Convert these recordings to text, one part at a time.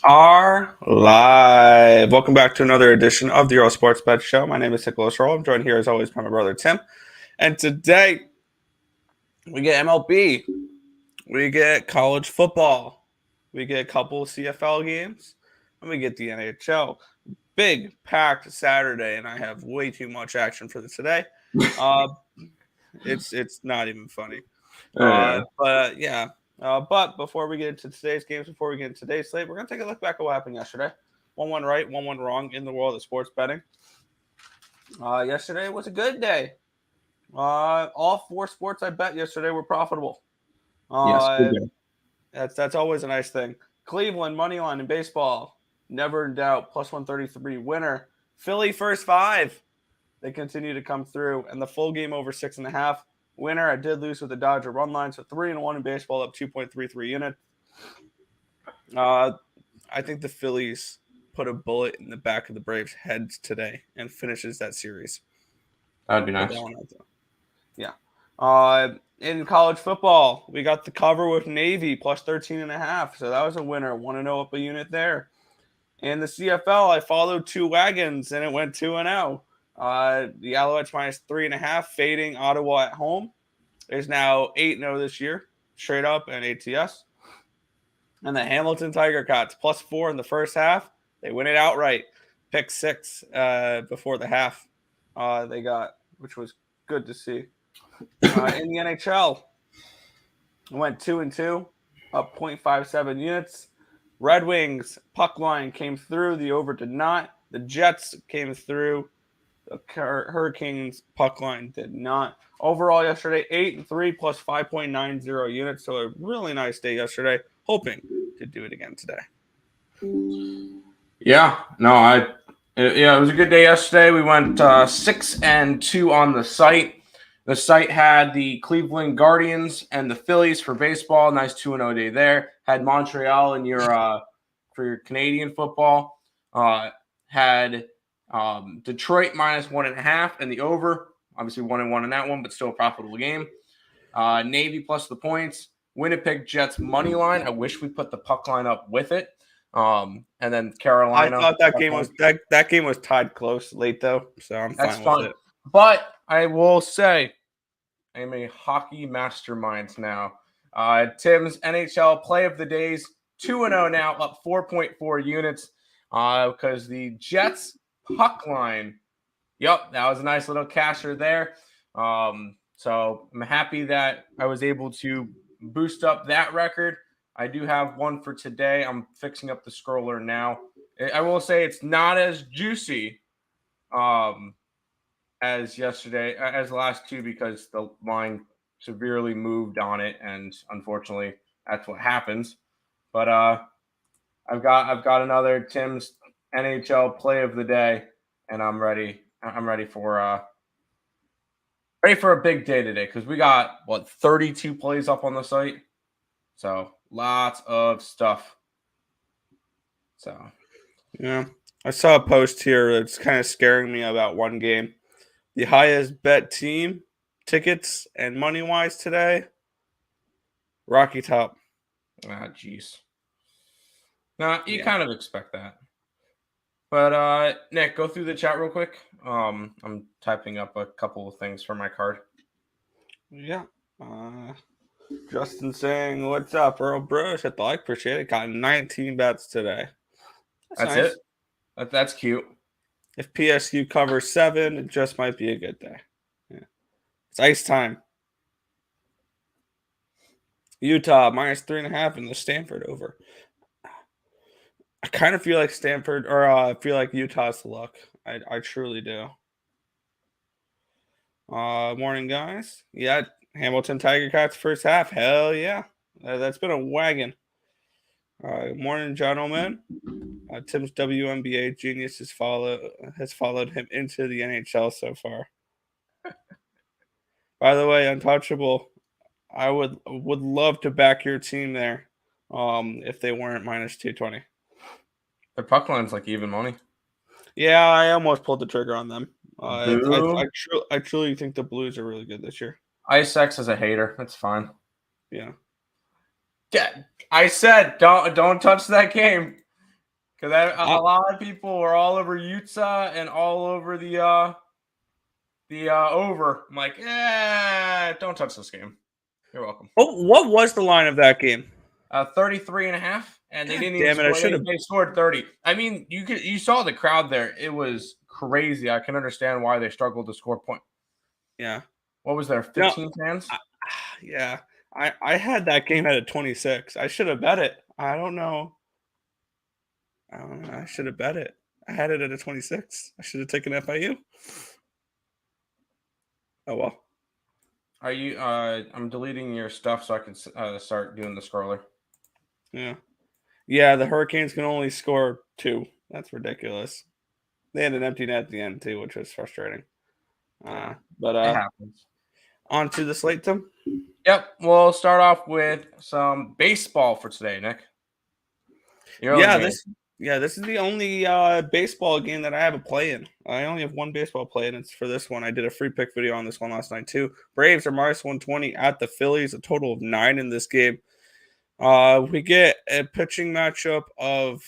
Are live. Welcome back to another edition of the Earle Sports Bet Show. My name is Earle. I'm joined here as always by my brother Tim. And today we get MLB, we get college football, we get a couple of CFL games, and we get the NHL. Big packed Saturday, and I have way too much action for today. Uh, it's not even funny. But before we get into today's games, before we get into today's slate, we're going to take a look back at what happened yesterday. 1-1 right, 1-1 wrong in the world of sports betting. Yesterday was a good day. All four sports I bet yesterday were profitable. Yes, good day. That's always a nice thing. Cleveland, money line in baseball. Never in doubt, plus 133 winner. Philly first five. They continue to come through. And the full game over 6.5. Winner, I did lose with the Dodger run line, so 3-1 in baseball, up 2.33 units. I think the Phillies put a bullet in the back of the Braves' heads today and finishes that series. That would be nice. Yeah. In college football, we got the cover with Navy plus 13.5, so that was a winner. 1-0 up a unit there. In the CFL, I followed two wagons, and it went 2-0. The Alouettes minus 3.5, fading Ottawa at home. There's now 8-0 this year, straight up and ATS. And the Hamilton Tiger Cats plus 4 in the first half. They win it outright. Pick 6 before the half they got, which was good to see. In the NHL, it went 2-2, up 0.57 units. Red Wings puck line came through. The over did not. The Jets came through. The Hurricanes puck line did not. Overall yesterday, 8-3 plus 5.90 units. So a really nice day yesterday. Hoping to do it again today. Yeah, it was a good day yesterday. We went 6-2 on the site. The site had the Cleveland Guardians and the Phillies for baseball. Nice 2-0 day there. Had Montreal in your for your Canadian football. Had Detroit minus 1.5 and the over. Obviously 1-1 in that one, but still a profitable game. Navy plus the points. Winnipeg Jets money line. I wish we put the puck line up with it. And then Carolina. I thought that game was tied close late though, so I'm fine with it. But I will say, I am a hockey mastermind now. Tim's NHL play of the days 2-0 now, up 4.4 units because the Jets puck line. Yep, that was a nice little casher there. So I'm happy that I was able to boost up that record. I do have one for today. I'm fixing up the scroller now. I will say it's not as juicy as yesterday, as the last two, because the line severely moved on it, and unfortunately, that's what happens. But I've got another Tim's NHL play of the day, and I'm ready. I'm ready for a big day today because we got 32 plays up on the site, so lots of stuff. So yeah, I saw a post here that's kind of scaring me about one game. The highest bet team tickets and money wise today, Rocky Top. Jeez. Now you kind of expect that. But Nick, go through the chat real quick. I'm typing up a couple of things for my card. Yeah. Justin saying, "What's up, Earle Bros?" Hit the like, appreciate it. Got 19 bets today. That's nice. It. That's cute. If PSU covers 7, it just might be a good day. Yeah. It's ice time. Utah minus 3.5 in the Stanford over. I kind of feel like Stanford, or I feel like Utah's the luck. I truly do. Morning, guys. Yeah, Hamilton Tiger Cats first half. Hell yeah. That's been a wagon. Morning, gentlemen. Tim's WNBA genius has followed him into the NHL so far. By the way, Untouchable, I would love to back your team there if they weren't minus 220. Their puck line's like even money. Yeah, I almost pulled the trigger on them. I truly think the Blues are really good this year. Ice X is a hater. That's fine. Yeah. I said don't touch that game. Because a lot of people were all over Utah and all over the over. I'm like, don't touch this game. You're welcome. Oh, what was the line of that game? 33.5, and they didn't even Damn it! I score. should have. They scored 30. I mean, you saw the crowd there. It was crazy. I can understand why they struggled to score point. Yeah. What was there? 15 fans? Yeah. I had that game at a 26. I should have bet it. I don't know. I should have bet it. I had it at a 26. I should have taken FIU. Oh well. Are you? I'm deleting your stuff so I can start doing the scroller. Yeah. The Hurricanes can only score 2. That's ridiculous. They had an empty net at the end too, which was frustrating. But it happens. On to the slate, Tim. Yep. We'll start off with some baseball for today, Nick. This is the only baseball game that I have a play in. I only have one baseball play, and it's for this one. I did a free pick video on this one last night too. Braves are minus 120 at the Phillies, a total of 9 in this game. We get a pitching matchup of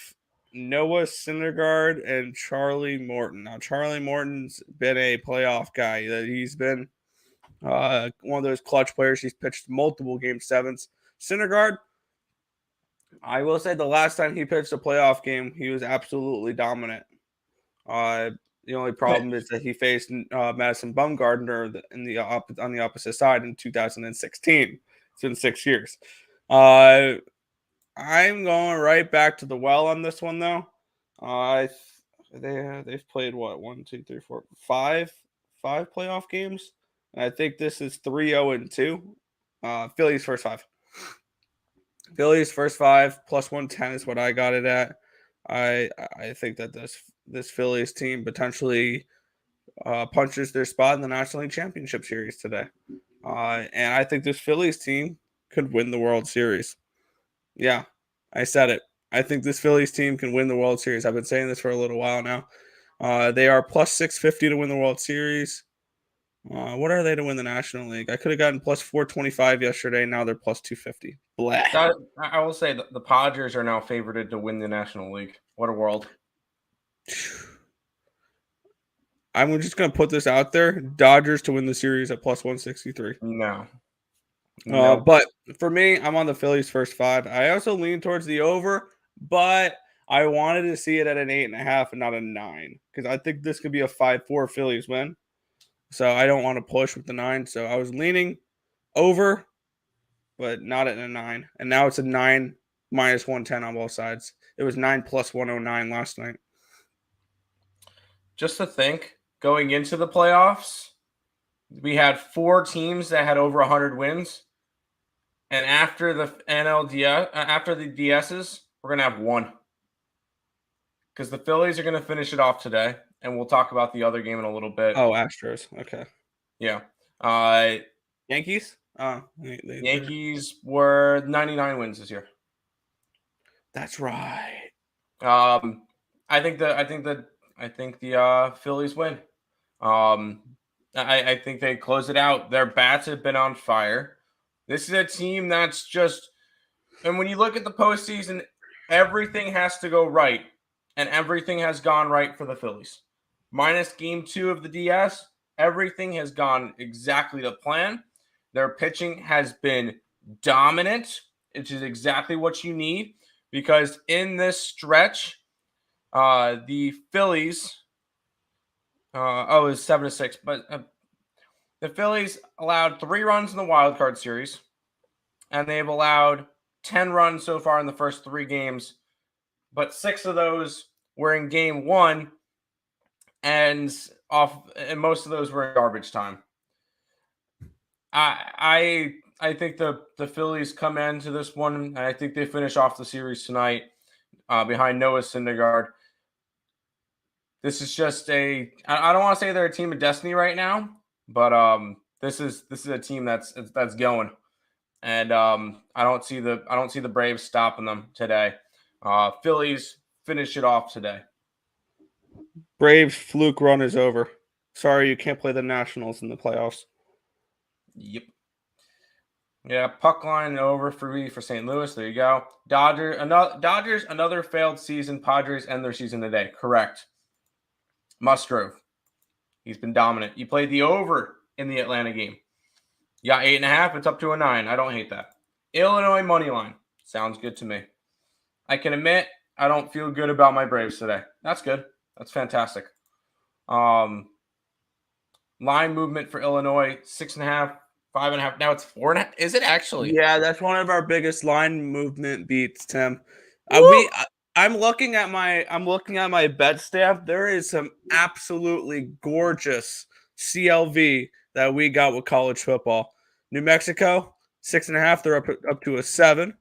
Noah Syndergaard and Charlie Morton. Now, Charlie Morton's been a playoff guy. He's been one of those clutch players. He's pitched multiple game 7s. Syndergaard, I will say the last time he pitched a playoff game, he was absolutely dominant. The only problem is that he faced Madison Bumgarner on the opposite side in 2016. It's been 6 years. I'm going right back to the well on this one, though. They've played what 1, 2, 3, 4, 5 playoff games, and I think this is 3-0-2. Phillies first 5. Phillies first 5 plus 110 is what I got it at. I think that this Phillies team potentially punches their spot in the National League Championship Series today, and I think this Phillies team could win the World Series. Yeah, I said it. I think this Phillies team can win the World Series. I've been saying this for a little while now. They are plus 650 to win the World Series. What are they to win the National League? I could have gotten plus 425 yesterday. Now they're plus 250. Blah. I will say that the Padres are now favored to win the National League. What a world. I'm just going to put this out there. Dodgers to win the series at plus 163. No. But for me, I'm on the Phillies first 5. I also lean towards the over, but I wanted to see it at an 8.5 and not a 9 because I think this could be a 5-4 Phillies win. So I don't want to push with the 9. So I was leaning over, but not at a 9. And now it's a 9 minus 110 on both sides. It was 9 plus 109 last night. Just to think, going into the playoffs, we had 4 teams that had over 100 wins. And after the NLDS, after the DSs, we're going to have 1. Because the Phillies are going to finish it off today. And we'll talk about the other game in a little bit. Oh, Astros. Okay. Yeah. Yankees? Yankees were 99 wins this year. That's right. I think the Phillies win. I think they close it out. Their bats have been on fire. This is a team that's just, and when you look at the postseason, everything has to go right, and everything has gone right for the Phillies. Minus game 2 of the DS, everything has gone exactly to plan. Their pitching has been dominant, which is exactly what you need, because in this stretch, the Phillies, it was 7-6, but the Phillies allowed 3 runs in the wild card series, and they've allowed 10 runs so far in the first 3 games, but 6 of those were in game 1, and most of those were in garbage time. I think the Phillies come into this one, and I think they finish off the series tonight behind Noah Syndergaard. This is just I don't want to say they're a team of destiny right now, but this is a team that's going, and I don't see the Braves stopping them today. Phillies finish it off today. Braves fluke run is over. Sorry, you can't play the Nationals in the playoffs. Yep. Yeah, puck line over for me for St. Louis. There you go. Dodgers, another failed season. Padres end their season today. Correct. Musgrove. He's been dominant. You played the over in the Atlanta game. You got 8.5. It's up to a 9. I don't hate that. Illinois money line. Sounds good to me. I can admit I don't feel good about my Braves today. That's good. That's fantastic. Line movement for Illinois, 6.5, 5.5. Now it's 4.5. Is it actually? Yeah, that's one of our biggest line movement beats, Tim. Woo! I'm looking at my bet staff. There is some absolutely gorgeous CLV that we got with college football. New Mexico, 6.5. They're up to a 7.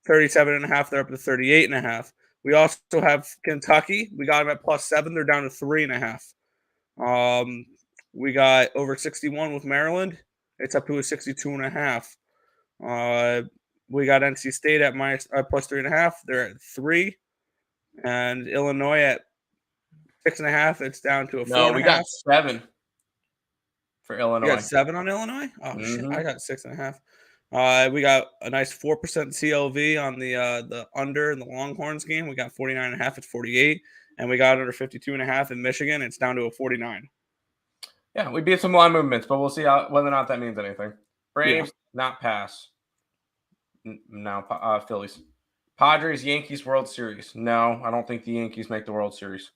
37.5. They're up to 38.5. We also have Kentucky. We got them at +7. They're down to 3.5. We got over 61 with Maryland. It's up to a 62.5. We got NC State at +3.5. They're at 3, and Illinois at 6.5. It's down to a 4.5. No, we got 7 for You Illinois. got 7 on Illinois? Oh shit, I got 6.5. We got a nice 4% CLV on the under in the Longhorns game. We got 49.5. It's 48, and we got under 52.5 in Michigan. It's down to a 49. Yeah, we beat some line movements, but we'll see whether or not that means anything. Braves, not pass. Now, Phillies. Padres, Yankees, World Series. No, I don't think the Yankees make the World Series.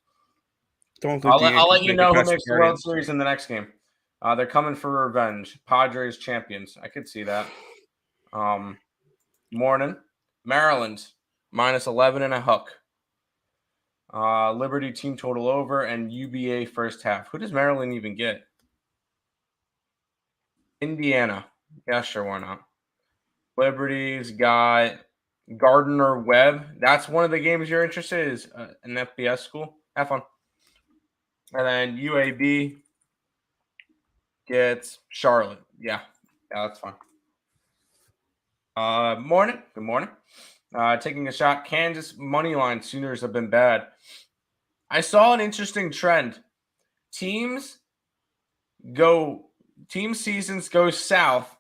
I'll let you know who makes the World Series in the next game. They're coming for revenge. Padres champions. I could see that. Morning. Maryland, -11 and a hook. Liberty team total over and UBA first half. Who does Maryland even get? Indiana. Yeah, sure, why not? Liberty's got Gardner Webb. That's one of the games you're interested in, is an FBS school. Have fun. And then UAB gets Charlotte. Yeah, that's fine. Morning. Good morning. Taking a shot. Kansas money line. Sooners have been bad. I saw an interesting trend. Team seasons go south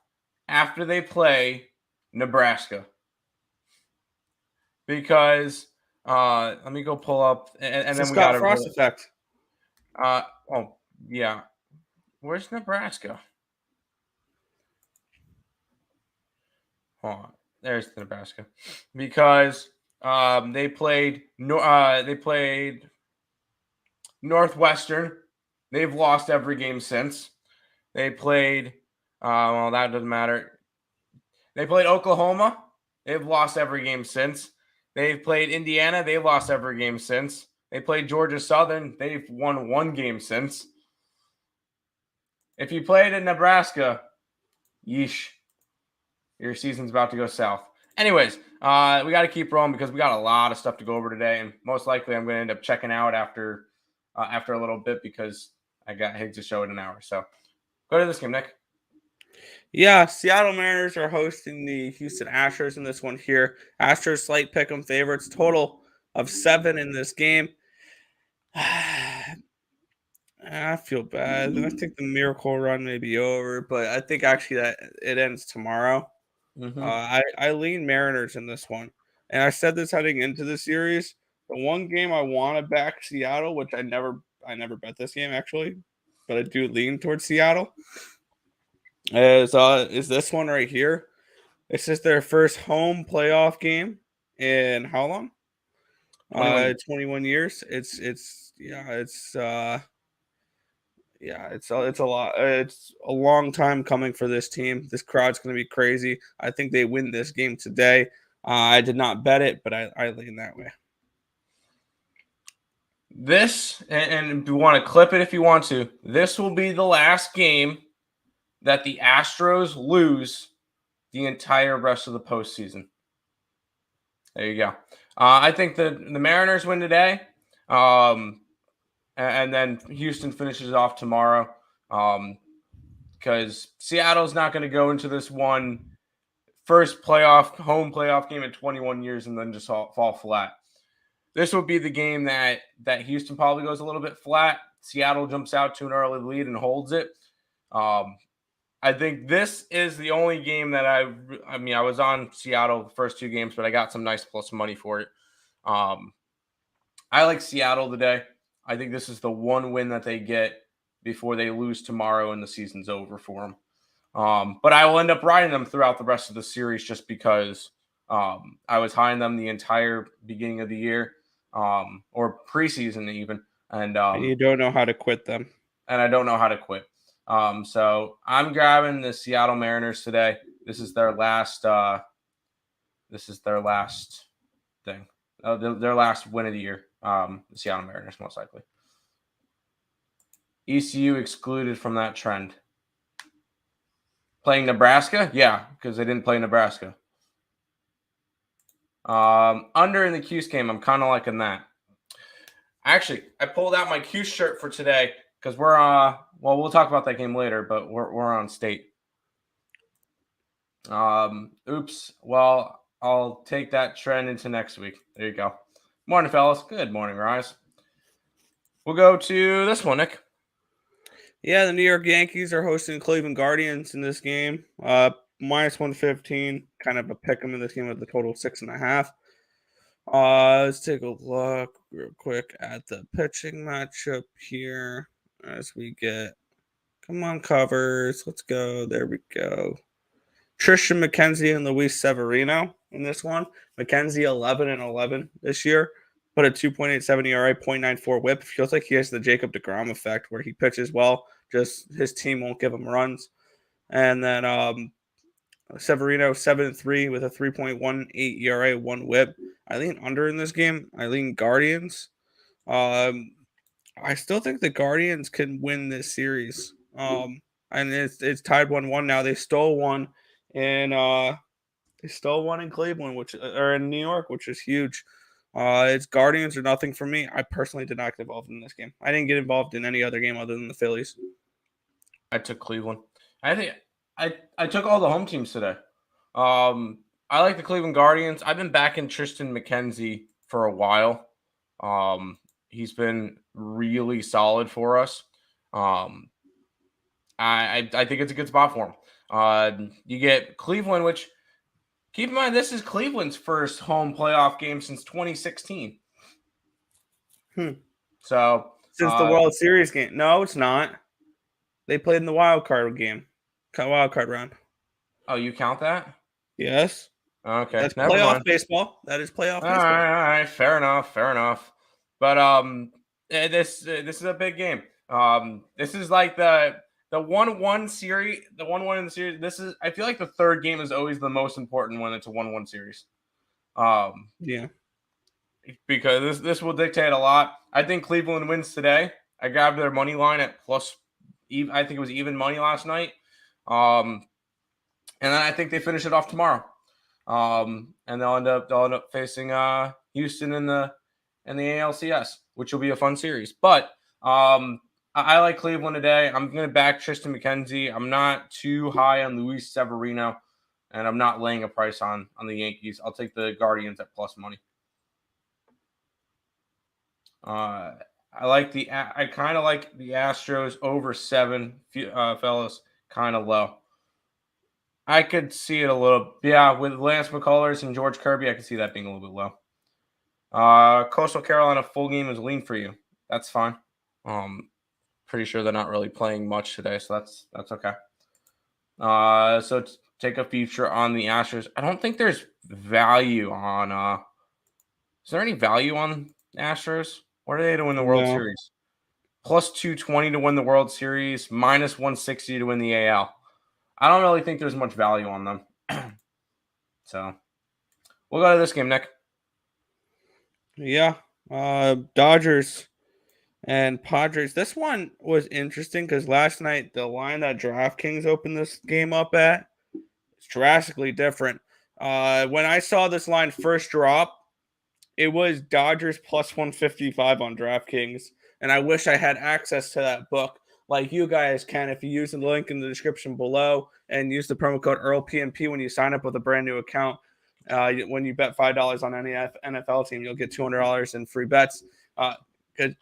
after they play Nebraska. Because let me go pull up and then we got Frost effect. Oh yeah. Where's Nebraska? Hold on. There's Nebraska. Because they played Northwestern. They've lost every game since. They played well, that doesn't matter. They played Oklahoma. They've lost every game since. They've played Indiana. They've lost every game since. They played Georgia Southern. They've won one game since. If you played in Nebraska, yeesh, your season's about to go south. Anyways, we got to keep rolling because we got a lot of stuff to go over today, and most likely I'm going to end up checking out after a little bit because I got Higgs' show in an hour. So go to this game, Nick. Yeah, Seattle Mariners are hosting the Houston Astros in this one here. Astros slight pick'em favorites, total of 7 in this game. I feel bad. I think the miracle run may be over, but I think actually that it ends tomorrow. Mm-hmm. I lean Mariners in this one, and I said this heading into the series. The one game I want to back Seattle, which I never bet this game actually, but I do lean towards Seattle. Is this one right here? It's just their first home playoff game in how long? 21 years. It's a lot. It's a long time coming for this team. This crowd's going to be crazy. I think they win this game today. I did not bet it, but I lean that way. This, and you want to clip it if you want to, this will be the last game that the Astros lose the entire rest of the postseason. There you go. I think the Mariners win today, and then Houston finishes off tomorrow, because Seattle's not going to go into this one first home playoff game in 21 years and then just fall flat. This will be the game that Houston probably goes a little bit flat. Seattle jumps out to an early lead and holds it. I think this is the only game that I mean, I was on Seattle the first 2 games, but I got some nice plus money for it. I like Seattle today. I think this is the one win that they get before they lose tomorrow and the season's over for them. But I will end up riding them throughout the rest of the series just because I was high on them the entire beginning of the year or preseason even. And you don't know how to quit them. And I don't know how to quit. So I'm grabbing the Seattle Mariners today. This is their last. Thing. Their last win of the year. The Seattle Mariners, most likely. ECU excluded from that trend. Playing Nebraska? Yeah, because they didn't play Nebraska. Under in the Cuse game, I'm kind of liking that. Actually, I pulled out my Cuse shirt for today because we're we'll talk about that game later, but we're on state. Oops. Well, I'll take that trend into next week. There you go. Morning, fellas. Good morning, Rise. We'll go to this one, Nick. Yeah, the New York Yankees are hosting Cleveland Guardians in this game. Minus 115. Kind of a pick 'em in this game with the total 6.5. Let's take a look real quick at the pitching matchup here as we get. Come on, covers. Let's go. There we go. Tristan McKenzie and Luis Severino in this one. McKenzie 11-11 this year, but a 2.87 ERA, 0.94 WHIP. Feels like he has the Jacob deGrom effect where he pitches well, just his team won't give him runs. And then Severino 7-3 with a 3.18 ERA, 1 WHIP. I lean under in this game. I lean Guardians. I still think the Guardians can win this series. And it's tied 1-1 now. They stole one in Cleveland, or in New York, which is huge. It's Guardians or nothing for me. I personally did not get involved in this game. I didn't get involved in any other game other than the Phillies. I took Cleveland. I think I took all the home teams today. I like the Cleveland Guardians. I've been backing Tristan McKenzie for a while. He's been really solid for us. I think it's a good spot for him. You get Cleveland, which keep in mind this is Cleveland's first home playoff game since 2016. So since the World Series game, no, it's not. They played in the wild card round. Oh, you count that? Yes. Okay. That's playoff baseball. That is playoff baseball. All right. Fair enough. But this is a big game. This is like the 1-1 series, the 1-1 in the series. I feel like the third game is always the most important when it's a 1-1 series. Yeah. Because this will dictate a lot. I think Cleveland wins today. I grabbed their money line at plus. I think it was even money last night. And then I think they finish it off tomorrow. And they'll end up facing Houston in the ALCS, which will be a fun series. But I like Cleveland today. I'm going to back Tristan McKenzie. I'm not too high on Luis Severino, and I'm not laying a price on the Yankees. I'll take the Guardians at plus money. I kind of like the Astros over 7, fellas, kind of low. I could see it a little, with Lance McCullers and George Kirby, I could see that being a little bit low. Coastal Carolina full game is lean for you. That's fine. Pretty sure they're not really playing much today, so that's okay. So take a future on the Astros. I don't think there's value on. Is there any value on Astros? What are they to win the World Series? Plus 220 to win the World Series, minus 160 to win the AL. I don't really think there's much value on them. So we'll go to this game, Nick. Yeah. Dodgers and Padres. This one was interesting because last night the line that DraftKings opened this game up at is drastically different. When I saw this line first drop, it was Dodgers plus 155 on DraftKings. And I wish I had access to that book like you guys can if you use the link in the description below and use the promo code EarlePMP when you sign up with a brand new account. When you bet $5 on any NFL team, you'll get $200 in free bets.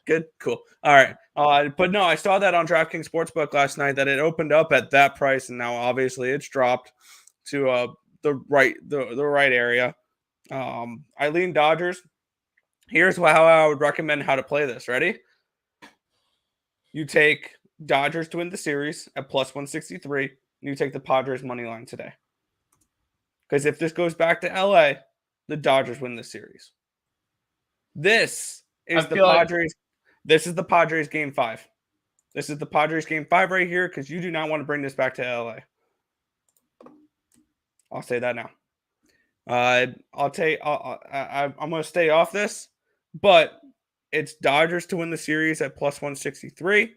Good, cool. All right. But no, I saw that on DraftKings Sportsbook last night that it opened up at that price, and now obviously it's dropped to the right area. I lean Dodgers. Here's how I would recommend how to play this. Ready? You take Dodgers to win the series at plus 163, and you take the Padres money line today. Because if this goes back to LA, the Dodgers win the series. This is the Padres. This is the Padres game 5. This is the Padres game 5 right here because you do not want to bring this back to LA. I'll say that now. I'm going to stay off this, but it's Dodgers to win the series at plus 163,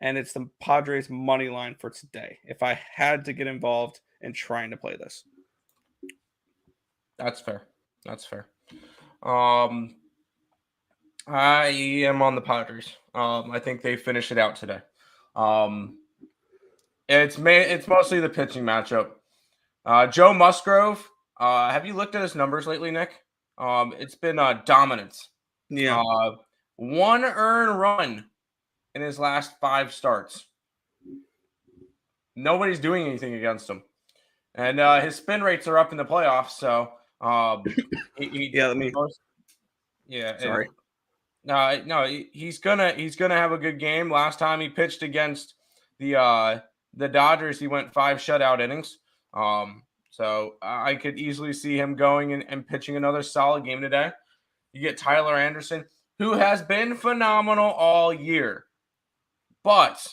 and it's the Padres money line for today. If I had to get involved in trying to play this, that's fair. I am on the Padres. I think they finish it out today. It's mostly the pitching matchup. Joe Musgrove. Have you looked at his numbers lately, Nick? It's been dominance. Yeah. 1 earned run in his last 5 starts. Nobody's doing anything against him, and his spin rates are up in the playoffs. So Sorry. No, he's gonna have a good game. Last time he pitched against the Dodgers, he went 5 shutout innings. So I could easily see him going and pitching another solid game today. You get Tyler Anderson, who has been phenomenal all year, but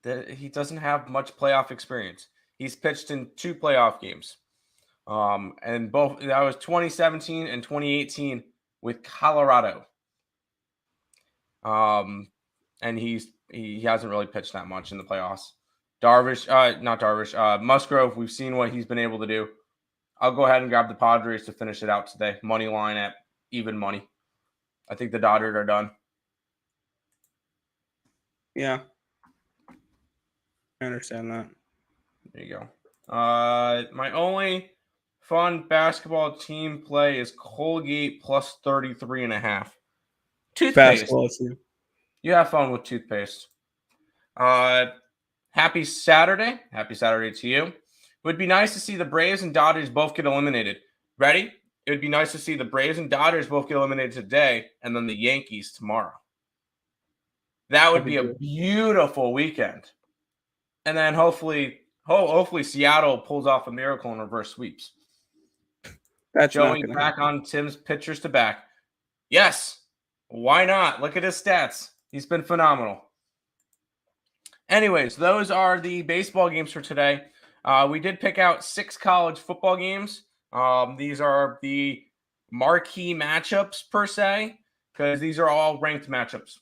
he doesn't have much playoff experience. He's pitched in 2 playoff games. And both that was 2017 and 2018 with Colorado. And he hasn't really pitched that much in the playoffs. Musgrove, we've seen what he's been able to do. I'll go ahead and grab the Padres to finish it out today. Money line at even money. I think the Dodgers are done. Yeah. I understand that. There you go. My only fun basketball team play is Colgate plus 33.5. Toothpaste. You have fun with toothpaste. Happy Saturday. Happy Saturday to you. It would be nice to see the Braves and Dodgers both get eliminated. Ready? It would be nice to see the Braves and Dodgers both get eliminated today and then the Yankees tomorrow. That would be a beautiful weekend. And then hopefully Seattle pulls off a miracle and reverse sweeps. That's showing back on Tim's pitchers to back. Yes, why not? Look at his stats. He's been phenomenal. Anyways, those are the baseball games for today. We did pick out 6 college football games. These are the marquee matchups per se, because these are all ranked matchups.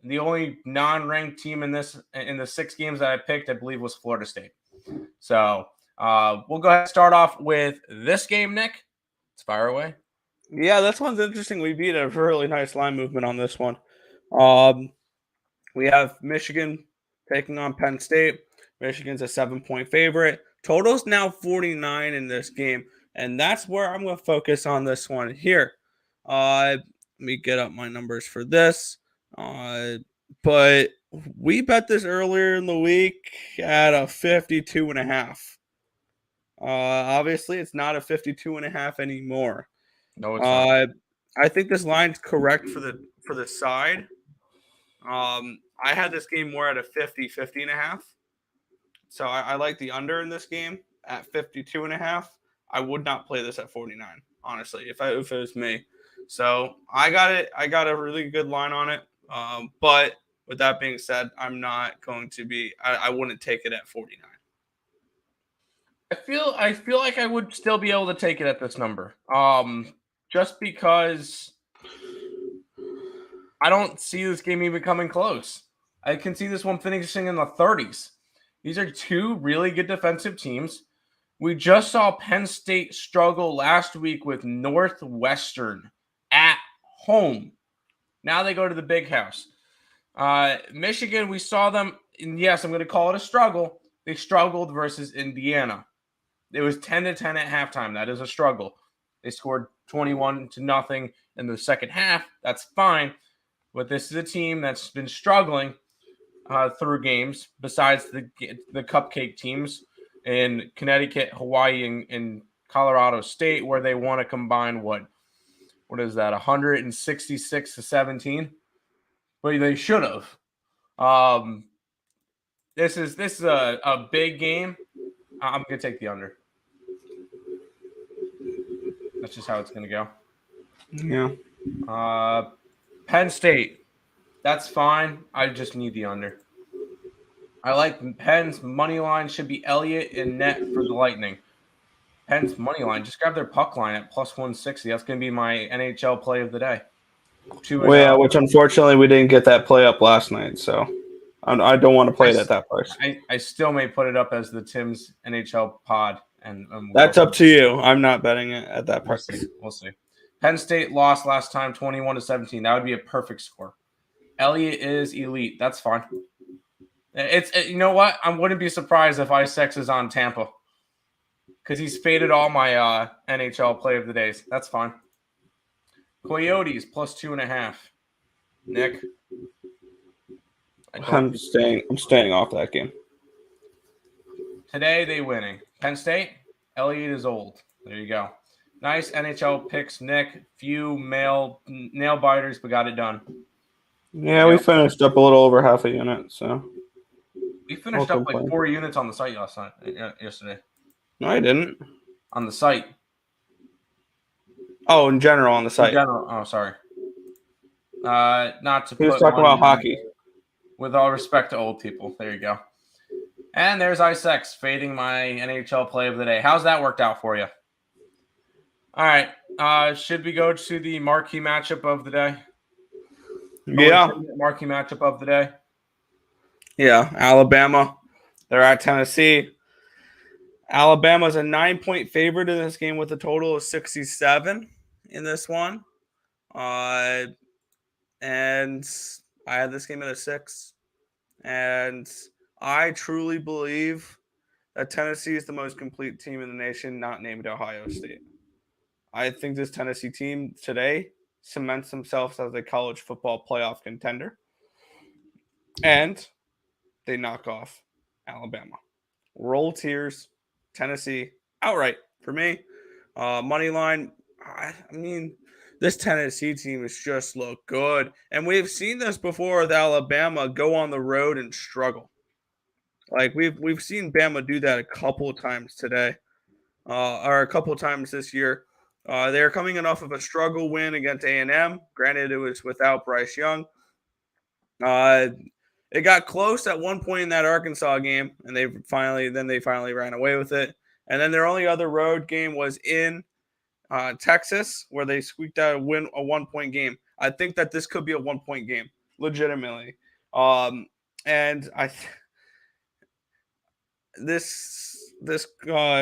The only non-ranked team in the 6 games that I picked, I believe, was Florida State. So we'll go ahead and start off with this game, Nick. Let's fire away. Yeah, this one's interesting. We beat a really nice line movement on this one. We have Michigan taking on Penn State. Michigan's a 7-point favorite. Total's now 49 in this game, and that's where I'm going to focus on this one here. Let me get up my numbers for this. But we bet this earlier in the week at a 52.5. Obviously, it's not a 52.5 anymore. No, it's not. I think this line's correct for the side. I had this game more at a 50.5. So I like the under in this game at 52.5. I would not play this at 49, honestly, if it was me. So I got it. I got a really good line on it. But with that being said, I'm not going to be. I wouldn't take it at 49. I feel like I would still be able to take it at this number. Just because I don't see this game even coming close. I can see this one finishing in the 30s. These are 2 really good defensive teams. We just saw Penn State struggle last week with Northwestern at home. Now they go to the Big House. Michigan, we saw them, and yes, I'm going to call it a struggle. They struggled versus Indiana. It was 10-10 at halftime. That is a struggle. They scored 21-0 in the second half. That's fine. But this is a team that's been struggling through games besides the cupcake teams in Connecticut, Hawaii, and Colorado State, where they want to combine what is that, 166-17? But they should have. This is a big game. I'm gonna take the under. That's just how it's gonna go. Yeah. Penn State. That's fine. I just need the under. I like Penn's money line should be Elliott and net for the Lightning. Penn's money line. Just grab their puck line at plus 160. That's going to be my NHL play of the day. Well, yeah, which unfortunately we didn't get that play up last night, so I don't want to play it at that price. I still may put it up as the Tim's NHL pod, and that's up to you. I'm not betting it at that price. We'll see. Penn State lost last time, 21-17. That would be a perfect score. Elliott is elite. That's fine. You know what? I wouldn't be surprised if Isex is on Tampa because he's faded all my NHL play of the days. That's fine. Coyotes plus 2.5. Nick, I'm staying off that game. Today they winning. Penn State. Elliott is old. There you go. Nice NHL picks, Nick. Few nail biters, but got it done. Yeah, we finished up a little over half a unit, so. We finished up like 4 units on the site yesterday. No, I didn't. On the site. Oh, in general on the site. In general. Oh, sorry. Not to. He was talking about hockey. With all respect to old people, there you go. And there's Isex fading my NHL play of the day. How's that worked out for you? All right. Should we go to the marquee matchup of the day? Yeah. Marquee matchup of the day. Yeah, Alabama. They're at Tennessee. Alabama's a 9-point favorite in this game with a total of 67 in this one. And I had this game at a 6. And I truly believe that Tennessee is the most complete team in the nation, not named Ohio State. I think this Tennessee team today cements themselves as a college football playoff contender. And they knock off Alabama. Roll Tears, Tennessee, outright for me. Money line, I mean, this Tennessee team has just looked good. And we've seen this before with Alabama go on the road and struggle. Like we've seen Bama do that a couple of times today, or a couple of times this year. They're coming in off of a struggle win against A&M. Granted, it was without Bryce Young. It got close at one point in that Arkansas game, and they finally ran away with it. And then their only other road game was in Texas, where they squeaked out a 1-point game. I think that this could be a 1-point game, legitimately. And this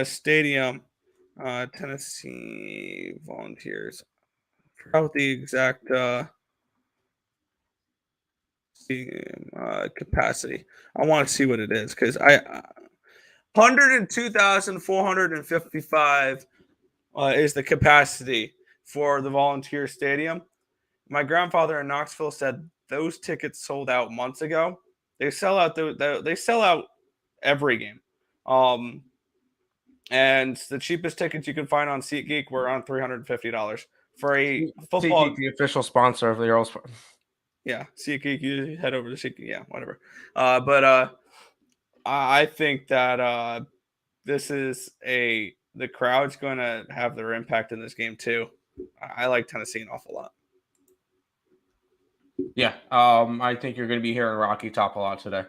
stadium, Tennessee Volunteers, I forgot the exact capacity. I want to see what it is because 102,455 is the capacity for the Volunteer Stadium. My grandfather in Knoxville said those tickets sold out months ago. They sell out they sell out every game. And the cheapest tickets you can find on SeatGeek were around $350 for a football. SeatGeek, the official sponsor of the Earle's. Yeah, SeatGeek, you head over to SeatGeek. Yeah, whatever. But I think that this is the crowd's going to have their impact in this game too. I like Tennessee an awful lot. Yeah, I think you're going to be hearing Rocky Top a lot today.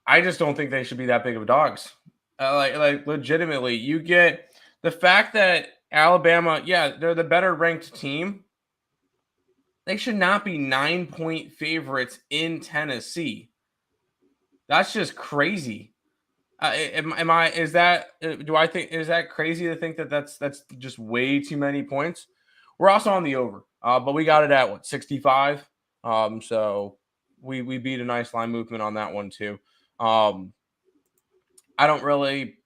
I just don't think they should be that big of dogs. Like legitimately, you get the fact that Alabama, yeah, they're the better ranked team. They should not be 9-point favorites in Tennessee. That's just crazy. Is that crazy to think that that's just way too many points? We're also on the over, but we got it at 65. So we beat a nice line movement on that one too. I don't really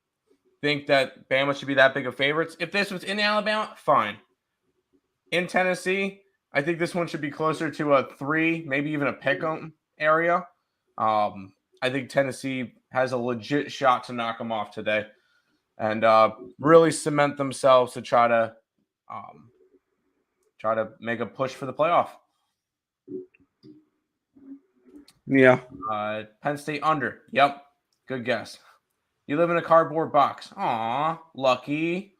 think that Bama should be that big of favorites. If this was in Alabama, fine. In Tennessee, I think this one should be closer to a 3, maybe even a pick'em area. I think Tennessee has a legit shot to knock them off today and really cement themselves to try to make a push for the playoff. Yeah. Penn State under. Yep. Good guess. You live in a cardboard box. Aw, lucky.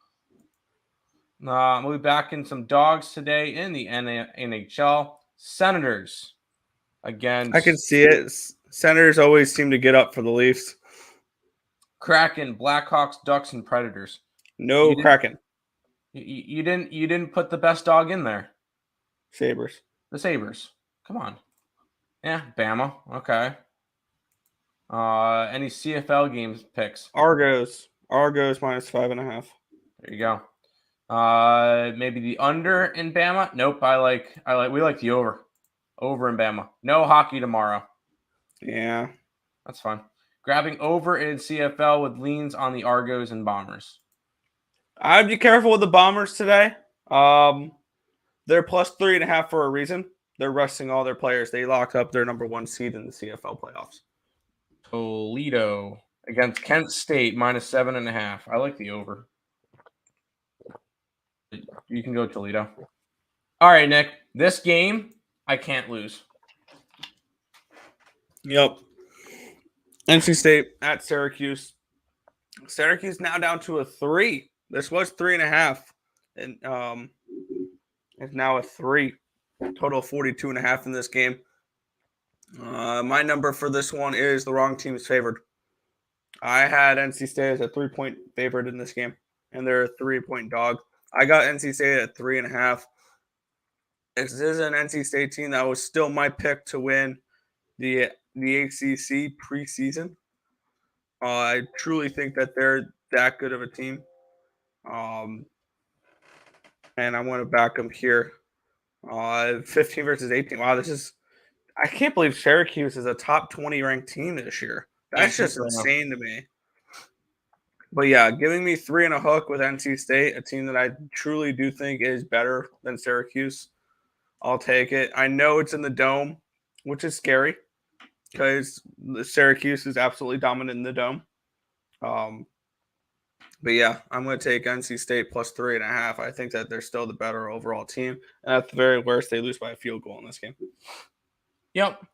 We'll be back in some dogs today in the NHL. Senators against I can see it. Senators always seem to get up for the Leafs. Kraken, Blackhawks, Ducks, and Predators. No Kraken. You didn't put the best dog in there. Sabres. The Sabres. Come on. Yeah, Bama. Okay. Any CFL games picks? Argos -5.5. There you go. Maybe the under in Bama. Nope. We like the over. Over in Bama. No hockey tomorrow. Yeah. That's fine. Grabbing over in CFL with leans on the Argos and Bombers. I'd be careful with the Bombers today. They're +3.5 for a reason. They're resting all their players. They locked up their number 1 seed in the CFL playoffs. Toledo against Kent State -7.5. I like the over. You can go Toledo. All right, Nick. This game, I can't lose. Yep. NC State at Syracuse. Syracuse now down to a 3. This was 3.5. And it's now a 3. Total 42.5 in this game. My number for this one is the wrong team's favored. I had NC State as a 3-point favorite in this game, and they're a 3-point dog. I got NC State at 3.5. This is an NC State team that was still my pick to win the ACC preseason. I truly think that they're that good of a team. And I want to back them here. 15 versus 18. Wow, I can't believe Syracuse is a top 20 ranked team this year. That's just insane to me. But yeah, giving me 3 and a hook with NC State, a team that I truly do think is better than Syracuse. I'll take it. I know it's in the Dome, which is scary because Syracuse is absolutely dominant in the Dome. But yeah, I'm going to take NC State +3.5. I think that they're still the better overall team. And at the very worst, they lose by a field goal in this game. Yep.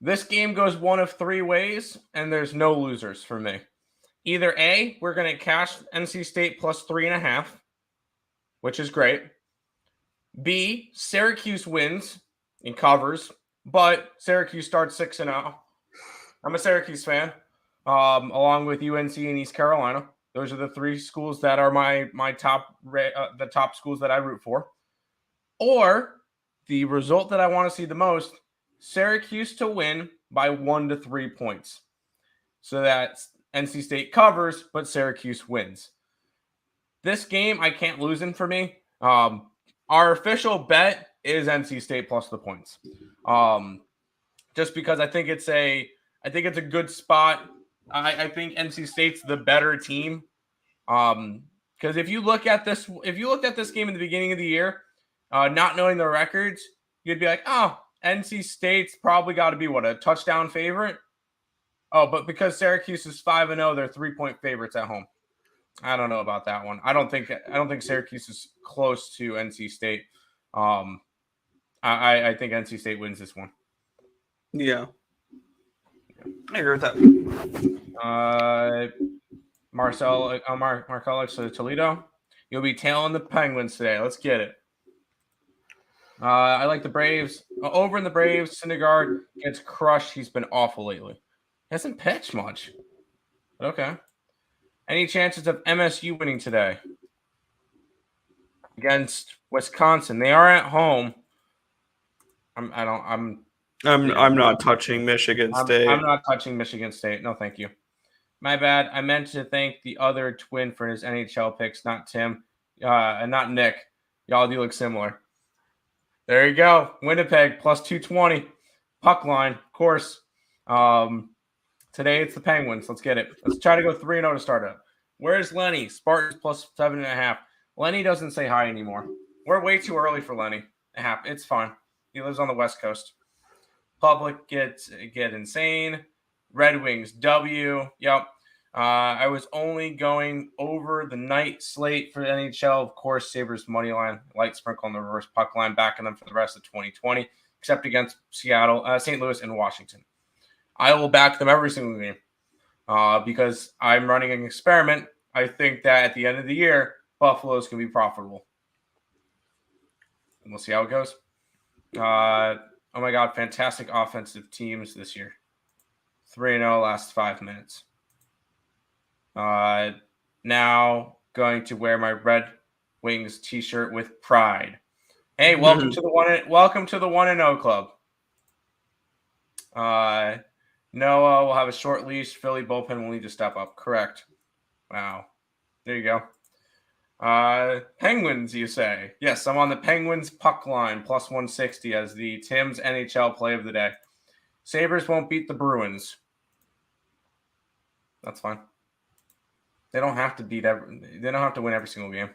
This game goes one of 3 ways, and there's no losers for me. Either A, we're going to cash NC State +3.5, which is great. B, Syracuse wins and covers, but Syracuse starts 6-0. I'm a Syracuse fan, along with UNC and East Carolina. Those are the 3 schools that are my top the top schools that I root for. Or the result that I want to see the most, Syracuse to win by 1 to 3 points. So that NC State covers, but Syracuse wins. This game I can't lose in for me. Our official bet is NC State plus the points. Just because I think it's a good spot. I think NC State's the better team. Because if you looked at this game in the beginning of the year, not knowing the records, you'd be like, oh, NC State's probably got to be a touchdown favorite. Oh, but because Syracuse is 5-0, they're 3-point favorites at home. I don't know about that one. I don't think Syracuse is close to NC State. I think NC State wins this one. Yeah. I agree with that. Markel Toledo. You'll be tailing the Penguins today. Let's get it. I like the Braves. Over in the Braves, Syndergaard gets crushed. He's been awful lately. He hasn't pitched much. But okay. Any chances of MSU winning today? Against Wisconsin. They are at home. I'm not touching Michigan State. I'm not touching Michigan State. No, thank you. My bad. I meant to thank the other twin for his NHL picks, not Tim, and not Nick. Y'all do look similar. There you go. Winnipeg plus 220. Puck line, of course. Today it's the Penguins. Let's get it. Let's try to go 3-0 to start up. Where's Lenny? Spartans plus 7.5. Lenny doesn't say hi anymore. We're way too early for Lenny. It's fine. He lives on the West Coast. Public get insane. Red Wings W. Yep. I was only going over the night slate for the NHL. Of course, Sabres money line, light sprinkle on the reverse puck line, backing them for the rest of 2020, except against Seattle, St. Louis, and Washington. I will back them every single game because I'm running an experiment. I think that at the end of the year, Buffalo's can be profitable. And we'll see how it goes. Oh my God, fantastic offensive teams this year. 3-0 last 5 minutes. Now going to wear my Red Wings t-shirt with pride. Hey, welcome to the 1-0 club. Noah will have a short leash. Philly bullpen will need to step up. Correct. Wow. There you go. Penguins, you say? Yes, I'm on the Penguins puck line, plus 160 as the Tim's NHL play of the day. Sabres won't beat the Bruins. That's fine. They don't have to they don't have to win every single game.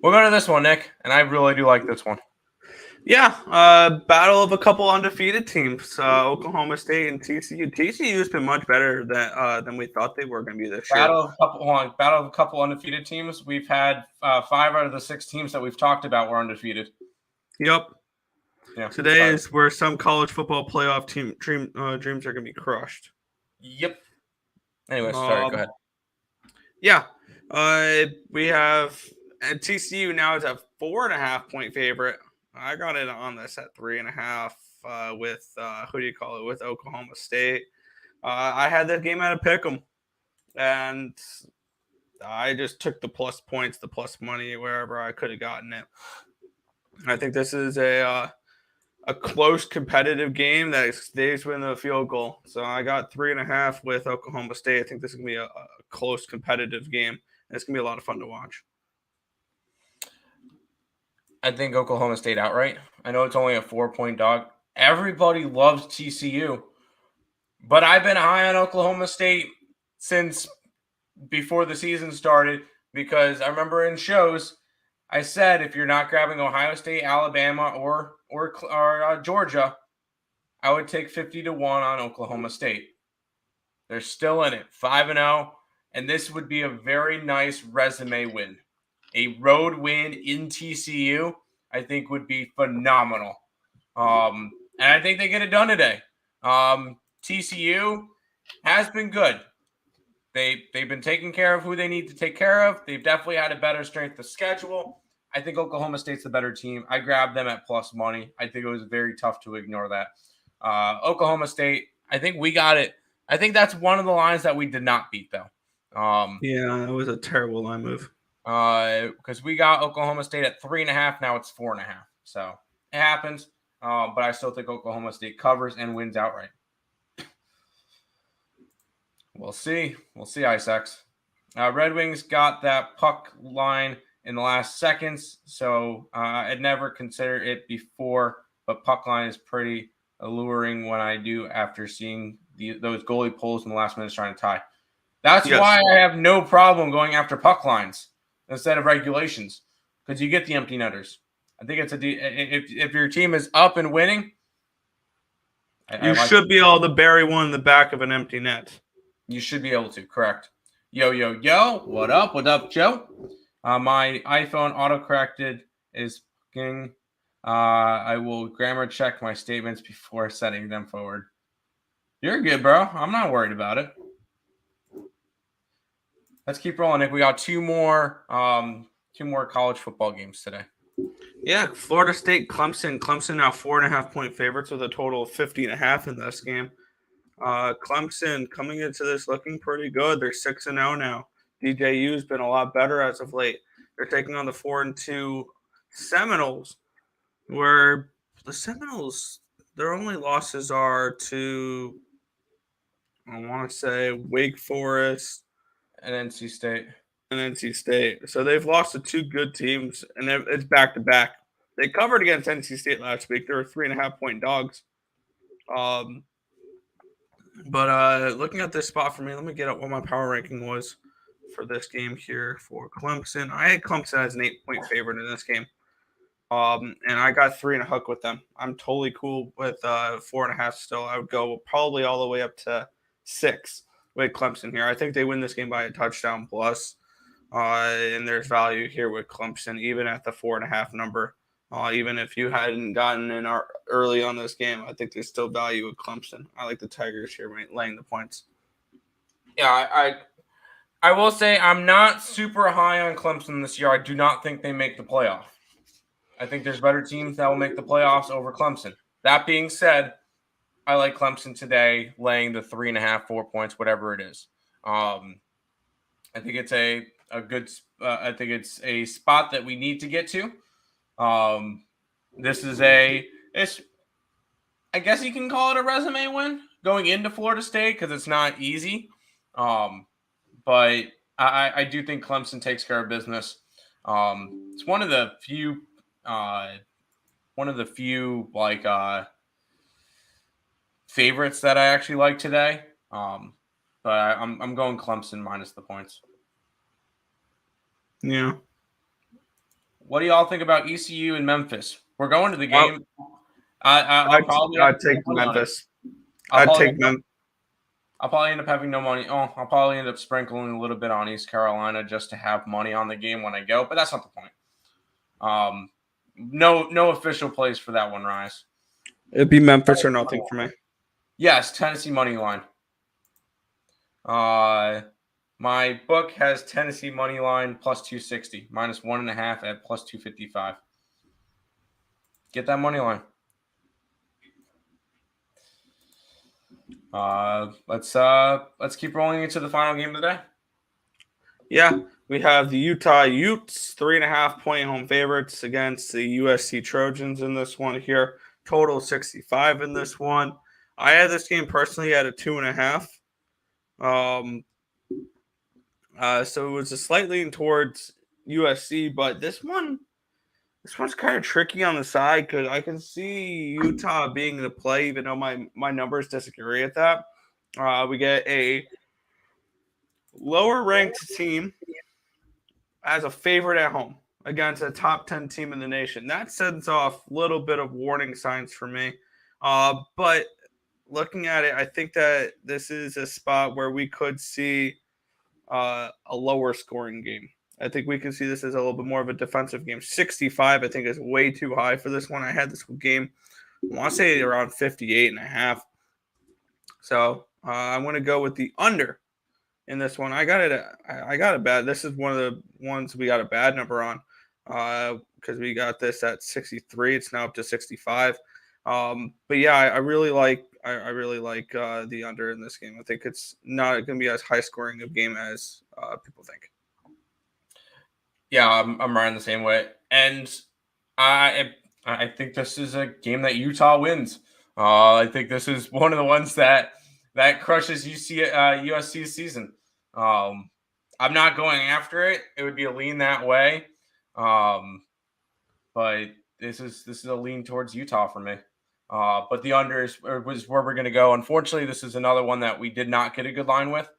We'll go to this one, Nick, and I really do like this one. Yeah, battle of a couple undefeated teams, Oklahoma State and TCU. TCU's been much better than we thought they were going to be this year. Battle of a couple undefeated teams. We've had 5 out of the 6 teams that we've talked about were undefeated. Yep. Yeah. Today is where some college football playoff dreams are going to be crushed. Yep. Anyway, sorry, go ahead. Yeah, we have TCU now is a 4.5 point favorite. I got it on this at 3.5 with with Oklahoma State. I had that game at a pick'em, and I just took the plus points, the plus money wherever I could have gotten it. I think this is a close competitive game that stays within the field goal. So I got 3.5 with Oklahoma State. I think this is gonna be a close competitive game. It's gonna be a lot of fun to watch. I think Oklahoma State outright. I know it's only a 4-point dog. Everybody loves TCU, but I've been high on Oklahoma State since before the season started because I remember in shows I said if you're not grabbing Ohio State, Alabama, or Georgia, I would take 50-1 on Oklahoma State. They're still in it, 5-0, and this would be a very nice resume win. A road win in TCU, I think, would be phenomenal. And I think they get it done today. TCU has been good. They've been taking care of who they need to take care of. They've definitely had a better strength of schedule. I think Oklahoma State's the better team. I grabbed them at plus money. I think it was very tough to ignore that. Oklahoma State, I think we got it. I think that's one of the lines that we did not beat, though. Yeah, it was a terrible line move. Because we got Oklahoma State at 3.5. Now it's 4.5. So it happens. But I still think Oklahoma State covers and wins outright. We'll see. We'll see, Isaacs. Red Wings got that puck line in the last seconds, so I'd never considered it before, but puck line is pretty alluring when I do after seeing those goalie pulls in the last minute trying to tie. That's why I have no problem going after puck lines instead of regulations, because you get the empty netters. I think it's if your team is up and winning, you should be able to bury one in the back of an empty net. You should be able to, correct. Yo, what up? What up, Joe? My iPhone autocorrected is fucking. I will grammar check my statements before setting them forward. You're good, bro. I'm not worried about it. Let's keep rolling, Nick. We got two more college football games today. Yeah, Florida State, Clemson. Clemson now 4.5 point favorites with a total of 50.5 in this game. Clemson coming into this looking pretty good. They're 6-0 now. DJU's been a lot better as of late. They're taking on the 4-2 Seminoles, where the Seminoles, their only losses are to, I want to say, Wake Forest and NC State. So they've lost to two good teams, and it's back to back. They covered against NC State last week. They were 3.5 point dogs. But looking at this spot for me, let me get up what my power ranking was for this game here for Clemson. I had Clemson as an 8-point favorite in this game. And I got 3 and a hook with them. I'm totally cool with 4.5 still. I would go probably all the way up to 6 with Clemson here. I think they win this game by a touchdown plus. And there's value here with Clemson, even at the 4.5 number. Even if you hadn't gotten in early on this game, I think there's still value with Clemson. I like the Tigers here laying the points. Yeah, I will say I'm not super high on Clemson this year. I do not think they make the playoff. I think there's better teams that will make the playoffs over Clemson. That being said, I like Clemson today, laying the 3.5, 4 points, whatever it is. I think it's a good. I think it's a spot that we need to get to. This is it's. I guess you can call it a resume win going into Florida State because it's not easy. But I do think Clemson takes care of business. It's one of the few favorites that I actually like today. But I'm going Clemson minus the points. Yeah. What do y'all think about ECU and Memphis? We're going to the game. I'd take Memphis. I'll probably end up having no money. I'll probably end up sprinkling a little bit on East Carolina just to have money on the game when I go, but that's not the point. No official place for that one, Rise. It'd be Memphis or nothing for me. Yes, Tennessee money line. My book has Tennessee money line plus 260, minus 1.5 at plus 255. Get that money line. Let's keep rolling into the final game of the day. Yeah, we have the Utah Utes, 3.5-point home favorites against the USC Trojans in this one here. Total 65 in this one. I had this game personally at a 2.5. So it was a slight lean towards USC, but this one's kind of tricky on the side because I can see Utah being the play, even though my numbers disagree at that. We get a lower ranked team as a favorite at home against a top 10 team in the nation. That sends off a little bit of warning signs for me. But looking at it, I think that this is a spot where we could see a lower scoring game. I think we can see this as a little bit more of a defensive game. 65, I think, is way too high for this one. I had this game, I want to say around 58.5. So I'm going to go with the under in this one. I got it bad. This is one of the ones we got a bad number on because we got this at 63. It's now up to 65. But yeah, I really like the under in this game. I think it's not going to be as high scoring of game as people think. Yeah, I'm riding the same way, and I think this is a game that Utah wins. I think this is one of the ones that crushes USC's season. I'm not going after it. It would be a lean that way, but this is a lean towards Utah for me. But the under was where we're going to go. Unfortunately, this is another one that we did not get a good line with.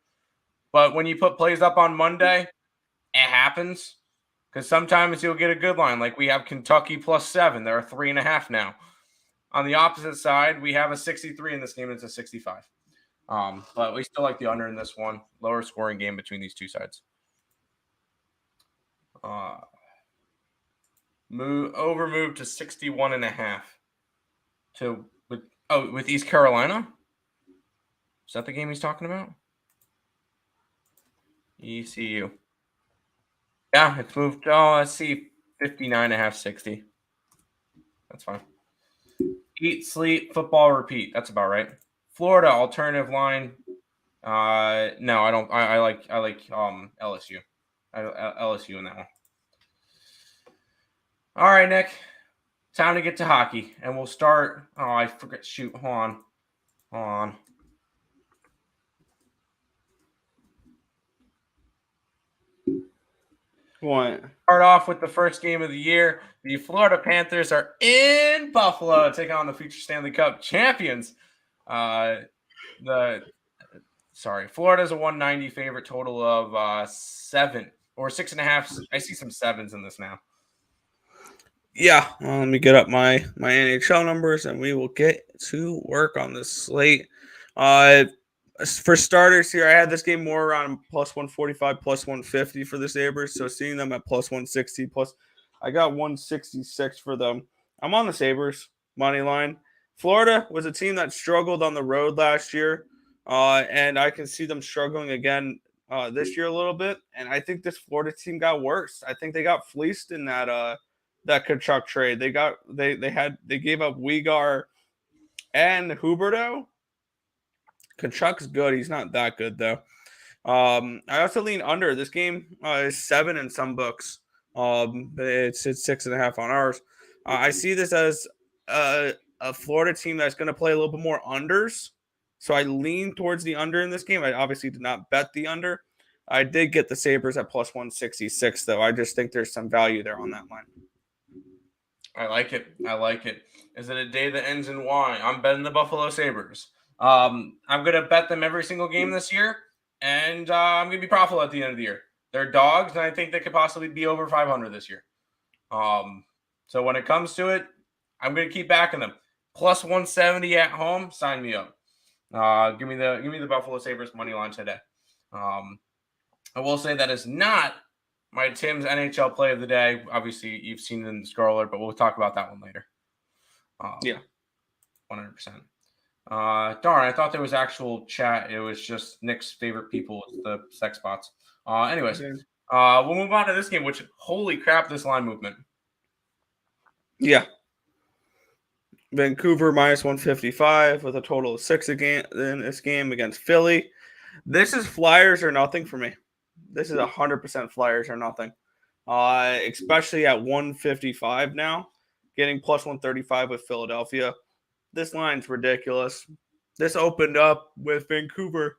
But when you put plays up on Monday, it happens. Because sometimes you'll get a good line. Like we have Kentucky plus 7. They're 3.5 now. On the opposite side, we have a 63 in this game. It's a 65. But we still like the under in this one. Lower scoring game between these two sides. Move to 61.5. With East Carolina? Is that the game he's talking about? ECU. Yeah, it's moved. Oh, let's see. 59.5, 60. That's fine. Eat, sleep, football, repeat. That's about right. Florida alternative line. No, I don't. I like LSU. LSU in that one. All right, Nick. Time to get to hockey, and we'll start. Oh, I forgot. Shoot, hold on. What? Start off with the first game of the year. The Florida Panthers are in Buffalo taking on the future Stanley Cup champions. The Florida's a 190 favorite, total of 7 or 6.5. I see some 7s in this now. Yeah, let me get up my NHL numbers, and we will get to work on this slate. For starters here, I had this game more around plus 145, plus 150 for the Sabres. So seeing them at plus 160, plus I got 166 for them. I'm on the Sabres money line. Florida was a team that struggled on the road last year, and I can see them struggling again this year a little bit. And I think this Florida team got worse. I think they got fleeced in that Kachuk trade. They gave up Uyghur and Huberto. Kachuk's good. He's not that good though. I also lean under. This game is 7 in some books. It's 6.5 on ours. I see this as a Florida team that's going to play a little bit more unders. So I lean towards the under in this game. I obviously did not bet the under. I did get the Sabres at plus 166 though. I just think there's some value there on that line. I like it. Is it a day that ends in Y? I'm betting the Buffalo Sabres. I'm going to bet them every single game this year, and I'm going to be profitable at the end of the year. They're dogs, and I think they could possibly be over 500 this year. So when it comes to it, I'm going to keep backing them. Plus 170 at home, sign me up. Give me the Buffalo Sabres money line today. I will say that is not my Tim's NHL play of the day. Obviously, you've seen it in the scroller, but we'll talk about that one later. Yeah. 100%. Darn, I thought there was actual chat. It was just Nick's favorite people with the sex bots. Anyways, we'll move on to this game, which, holy crap, this line movement. Yeah. Vancouver minus 155 with a total of 6 again in this game against Philly. This is Flyers or nothing for me. This is 100% Flyers or nothing. Especially at 155 now, getting plus 135 with Philadelphia. This line's ridiculous. This opened up with Vancouver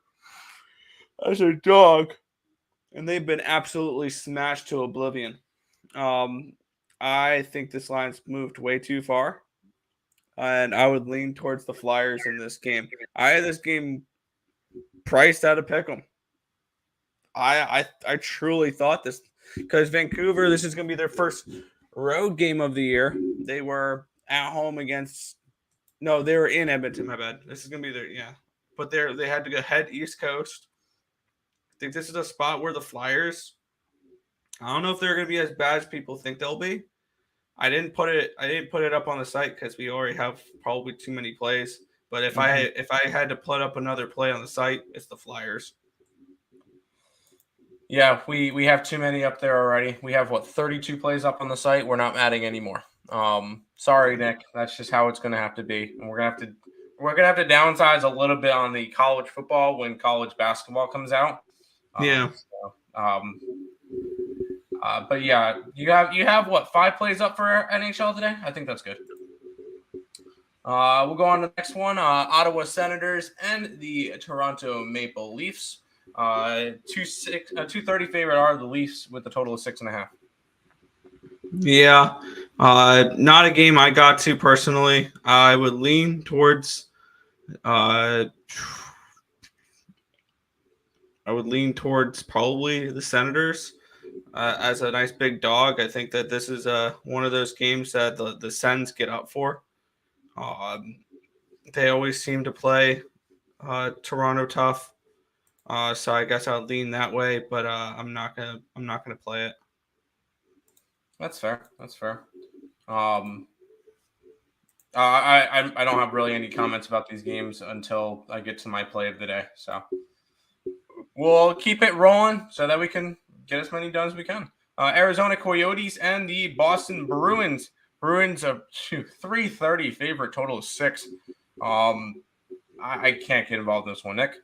as a dog, and they've been absolutely smashed to oblivion. I think this line's moved way too far, and I would lean towards the Flyers in this game. I had this game priced out of pick'em. I truly thought this because Vancouver, this is going to be their first road game of the year. They were at home against. No, they were in Edmonton. My bad. This is going to be their but they had to go head East Coast. I think this is a spot where the Flyers. I don't know if they're going to be as bad as people think they'll be. I didn't put it up on the site because we already have probably too many plays. But if I had to put up another play on the site, it's the Flyers. Yeah, we have too many up there already. We have 32 plays up on the site. We're not adding any more. Sorry, Nick. That's just how it's going to have to be. And we're gonna have to downsize a little bit on the college football when college basketball comes out. But yeah, you have 5 plays up for NHL today? I think that's good. We'll go on to the next one. Ottawa Senators and the Toronto Maple Leafs. 230 favorite are the Leafs with a total of 6.5. Yeah, not a game I got to personally. I would lean towards. I would lean towards probably the Senators as a nice big dog. I think that this is one of those games that the Sens get up for. They always seem to play Toronto tough. So I guess I'll lean that way, but I'm not gonna play it. That's fair. I don't have really any comments about these games until I get to my play of the day. So we'll keep it rolling so that we can get as many done as we can. Arizona Coyotes and the Boston Bruins. Bruins a 330 favorite, total of 6. I can't get involved in this one, Nick.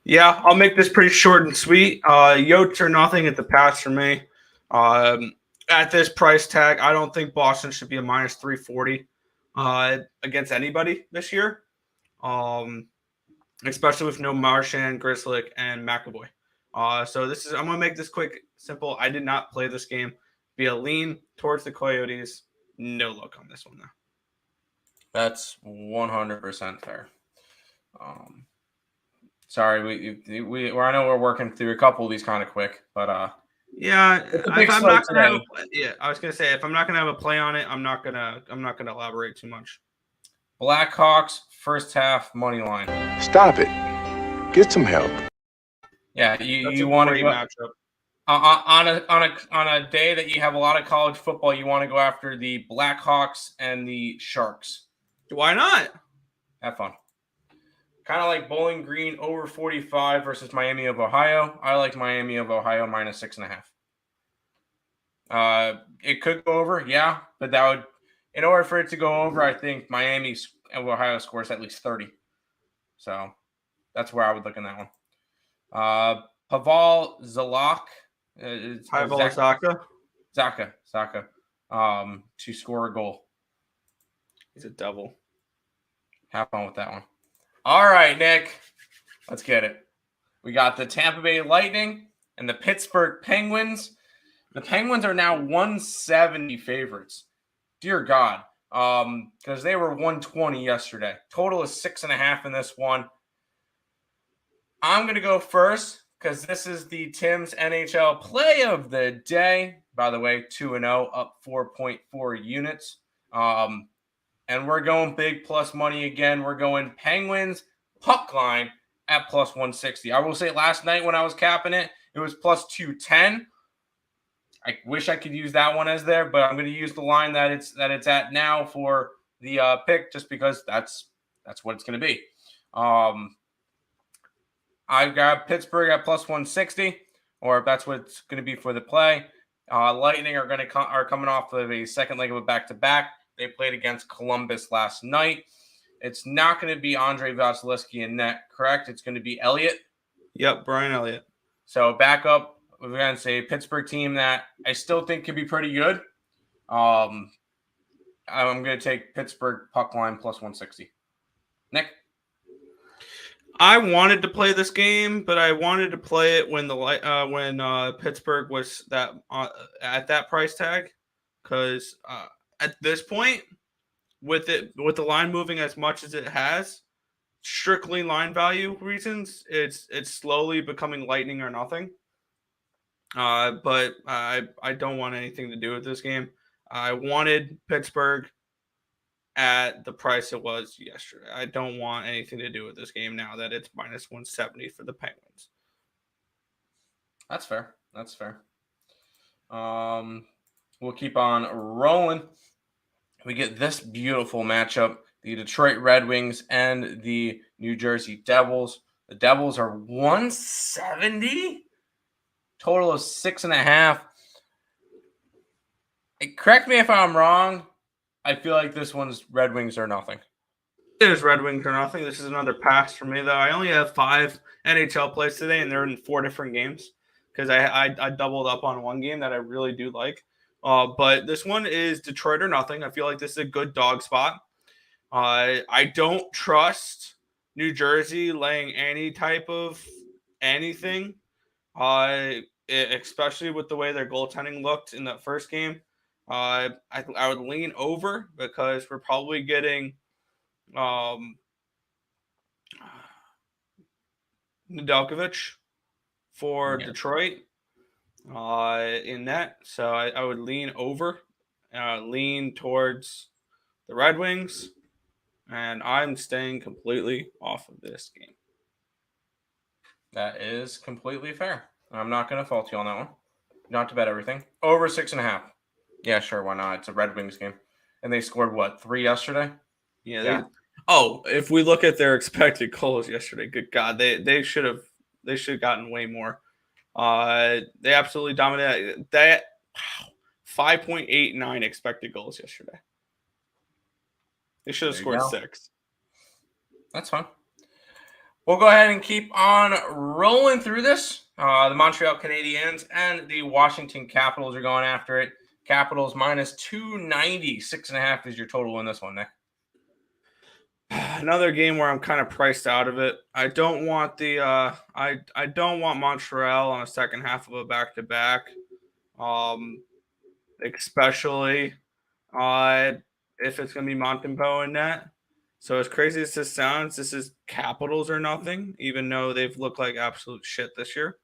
Yeah, I'll make this pretty short and sweet. Yotes or nothing at the pass for me. At this price tag, I don't think Boston should be a minus 340 against anybody this year, especially with no Marchand, Grzelcyk, and McAvoy. So I'm going to make this quick, simple. I did not play this game. Be a lean towards the Coyotes. No look on this one, though. That's 100% fair. Sorry, I know we're working through a couple of these kind of quick, but Yeah, it's a if big I'm slate not gonna have today. I was gonna say if I'm not gonna have a play on it, I'm not gonna elaborate too much. Blackhawks first half money line. Stop it. Get some help. Yeah, That's you a want to great go matchup. on a day that you have a lot of college football. You want to go after the Blackhawks and the Sharks. Why not? Have fun. Kind of like Bowling Green over 45 versus Miami of Ohio. I like Miami of Ohio minus 6.5. It could go over, yeah, but that would, in order for it to go over, I think Miami of Ohio scores at least 30. So that's where I would look in that one. Pavel Zalak, Zaka, to score a goal. He's a devil. Have fun with that one. All right, Nick, let's get it. We got the Tampa Bay Lightning and the Pittsburgh Penguins. The Penguins are now 170 favorites. Dear God, because they were 120 yesterday. Total is 6.5 in this one. I'm going to go first because this is the Tim's NHL play of the day. By the way, 2-0, up 4.4 units. And we're going big plus money again. We're going Penguins puck line at plus 160. I will say last night when I was capping it, it was plus 210. I wish I could use that one as there, but I'm going to use the line that it's at now for the pick, just because that's what it's going to be. I've got Pittsburgh at plus 160, or if that's what it's going to be for the play. Lightning are coming off of a second leg of a back-to-back. They played against Columbus last night. It's not going to be Andre Vasilevsky in net, correct? It's going to be Elliott. Yep, Brian Elliott. So back up, we're going to say Pittsburgh team that I still think could be pretty good. I'm going to take Pittsburgh puck line plus 160. Nick? I wanted to play this game, but I wanted to play it when Pittsburgh was at that price tag, because at this point, with the line moving as much as it has, strictly line value reasons, it's slowly becoming Lightning or nothing. But I don't want anything to do with this game. I wanted Pittsburgh at the price it was yesterday. I don't want anything to do with this game now that it's minus 170 for the Penguins. That's fair. We'll keep on rolling. We get this beautiful matchup, the Detroit Red Wings and the New Jersey Devils. The Devils are 170. Total of 6.5. Correct me if I'm wrong. I feel like this one's Red Wings or nothing. It is Red Wings or nothing. This is another pass for me, though. I only have 5 NHL plays today, and they're in 4 different games because I doubled up on one game that I really do like. But this one is Detroit or nothing. I feel like this is a good dog spot. I don't trust New Jersey laying any type of anything, especially with the way their goaltending looked in that first game. I would lean over because we're probably getting Nedeljkovic for Detroit in that. So I would lean over, lean towards the Red Wings, and I'm staying completely off of this game. That is completely fair. I'm not going to fault you on that one. Not to bet everything. Over 6.5. Yeah, sure. Why not? It's a Red Wings game. And they scored, what, 3 yesterday? Yeah. If we look at their expected goals yesterday, good God, they should have gotten way more. They absolutely dominated. That 5.89 expected goals yesterday. They should have scored 6. That's fine. We'll go ahead and keep on rolling through this. The Montreal Canadiens and the Washington Capitals are going after it. Capitals minus 290. 6.5 is your total in this one, Nick. Another game where I'm kind of priced out of it. I don't want the I don't want Montreal on a second half of a back-to-back. Especially if it's going to be Montembeault in net. So as crazy as this sounds, this is Capitals or nothing, even though they've looked like absolute shit this year.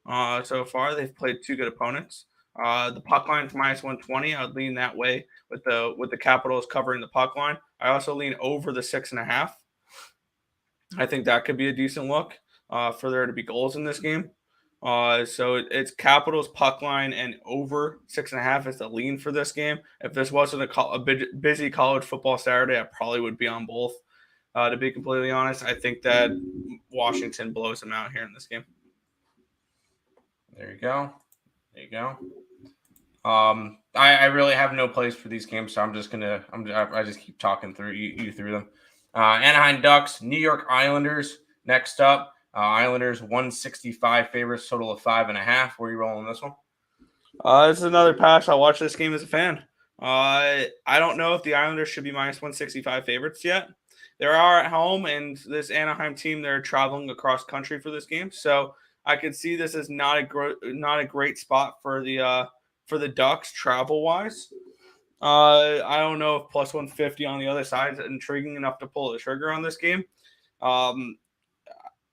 So far, they've played two good opponents. The puck line's -120. I would lean that way with the Capitals covering the puck line. I also lean over the 6.5. I think that could be a decent look for there to be goals in this game. So it's Capitals puck line and over 6.5 is the lean for this game. If this wasn't a busy college football Saturday, I probably would be on both. To be completely honest, I think that Washington blows them out here in this game. There you go. There you go. I really have no place for these games, so I just keep talking through you through them. Anaheim Ducks, New York Islanders. Next up, Islanders 165 favorites, total of 5.5. Where are you rolling this one? This is another pass. I watched this game as a fan. I don't know if the Islanders should be -165 favorites yet. They are at home, and this Anaheim team, they're traveling across country for this game, so I could see this as not a great spot for the Ducks travel wise. I don't know if +150 on the other side is intriguing enough to pull the trigger on this game.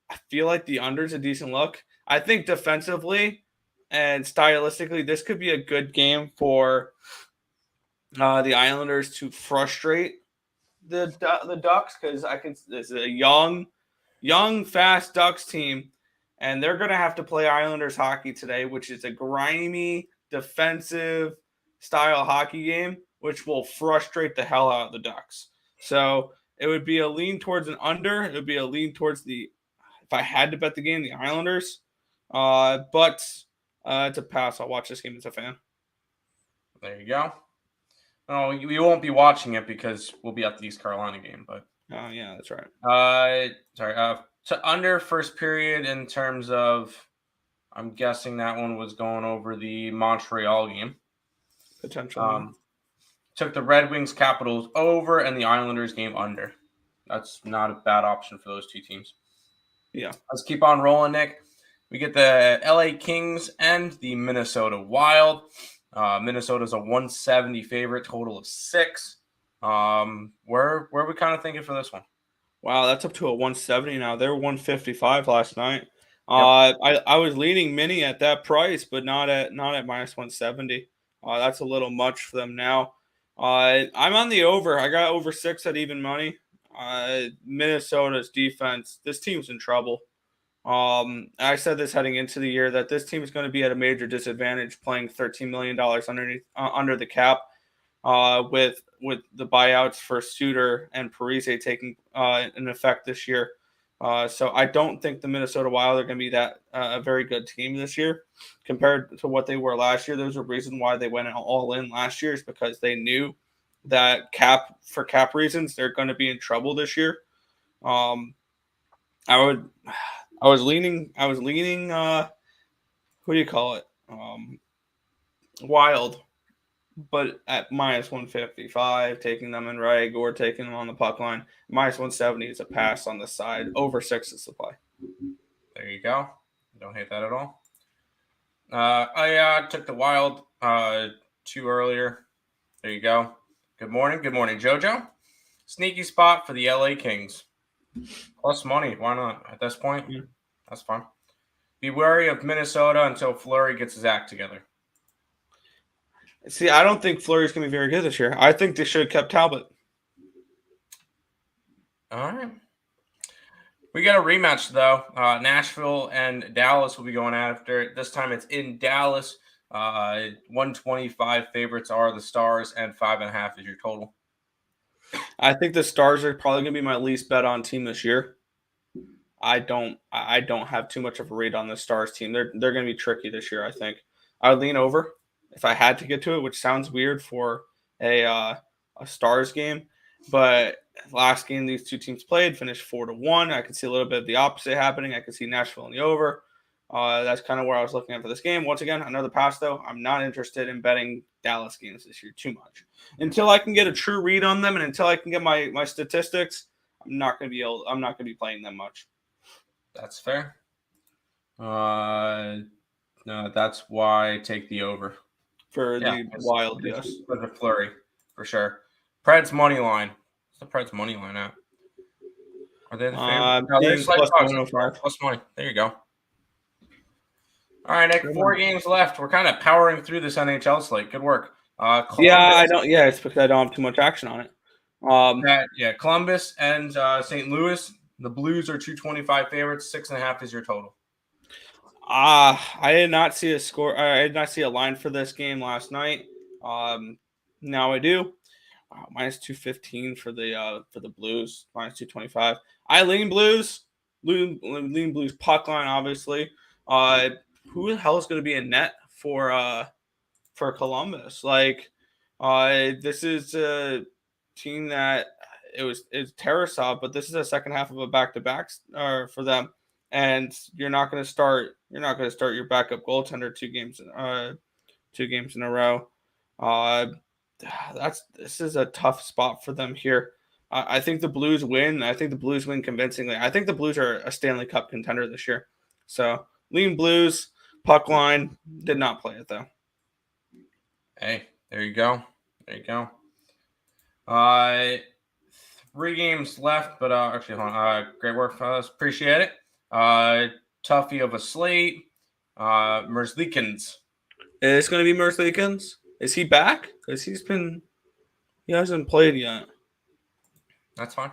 I feel like the under is a decent look. I think defensively and stylistically, this could be a good game for the Islanders to frustrate the Ducks, because this is a young, fast Ducks team, and they're going to have to play Islanders hockey today, which is a grimy, defensive style hockey game, which will frustrate the hell out of the Ducks. So it would be a lean towards an under. It would be a lean towards if I had to bet the game, the Islanders. But it's a pass. I'll watch this game as a fan. There you go. Oh, we won't be watching it because we'll be at the East Carolina game, but yeah, that's right. So under first period in terms of, I'm guessing that one was going over the Montreal game. Potentially. Took the Red Wings Capitals over and the Islanders game under. That's not a bad option for those two teams. Yeah. Let's keep on rolling, Nick. We get the LA Kings and the Minnesota Wild. Minnesota's a 170 favorite, total of 6. Where are we kind of thinking for this one? Wow, that's up to a 170 now. They were 155 last night. Yep. I was leaning mini at that price, but not at -170. That's a little much for them now. I'm on the over. I got over 6 at even money. Minnesota's defense, this team's in trouble. I said this heading into the year that this team is going to be at a major disadvantage playing $13 million under the cap, with the buyouts for Suter and Parise taking in effect this year. So I don't think the Minnesota Wild are going to be that a very good team this year compared to what they were last year. There's a reason why they went all in last year, is because they knew that for cap reasons they're going to be in trouble this year. I was leaning who do you call it? Wild, but at -155, taking them in reg or taking them on the puck line. -170 is a pass on the side. Over 6 is the play. There you go. Don't hate that at all. I took the Wild 2 earlier. There you go. Good morning, JoJo. Sneaky spot for the LA Kings. Plus money. Why not? At this point, That's fine. Be wary of Minnesota until Fleury gets his act together. See, I don't think Fleury's going to be very good this year. I think they should have kept Talbot. All right. We got a rematch, though. Nashville and Dallas will be going after it. This time it's in Dallas. 125 favorites are the Stars, and 5.5 is your total. I think the Stars are probably going to be my least bet on team this year. I don't have too much of a read on the Stars team. They're going to be tricky this year, I think. I would lean over if I had to get to it, which sounds weird for a Stars game. But last game these two teams played finished 4-1. I could see a little bit of the opposite happening. I could see Nashville in the over. That's kind of where I was looking at for this game. Once again, another pass, though. I'm not interested in betting Dallas games this year too much. Until I can get a true read on them and until I can get my statistics, I'm not going to be playing them much. That's fair. No, that's why I take the over. For the Wild, yes. For the Fleury, for sure. Preds money line. What's the Preds money line at? Are they the favorite? No, they're Being slight plus dogs. 105. Plus money. There you go. All right, Nick. Good 4 one. games left. We're kind of powering through this NHL slate. Good work. Yeah, I Columbus. don't. Yeah, it's because I don't have too much action on it. Columbus and St. Louis. The Blues are 225 favorites. 6.5 is your total. I did not see a score. I did not see a line for this game last night. Now I do. Minus 215 for the Blues. Minus 225. I lean Blues. Lean Blues puck line, obviously. Who the hell is going to be in net for Columbus? Like, this is a team that it's Tarasov, but this is the second half of a back-to-back for them, and you're not going to start your backup goaltender two games in a row. This is a tough spot for them here. I think the Blues win. I think the Blues win convincingly. I think the Blues are a Stanley Cup contender this year. So lean Blues, puck line. Did not play it though. Hey, there you go. There you go. 3 games left, but actually, hold on. Great work, fellas. Appreciate it. Toughie of a slate. Merzlikins. It's going to be Merzlikins. Is he back? Because he hasn't played yet. That's fine.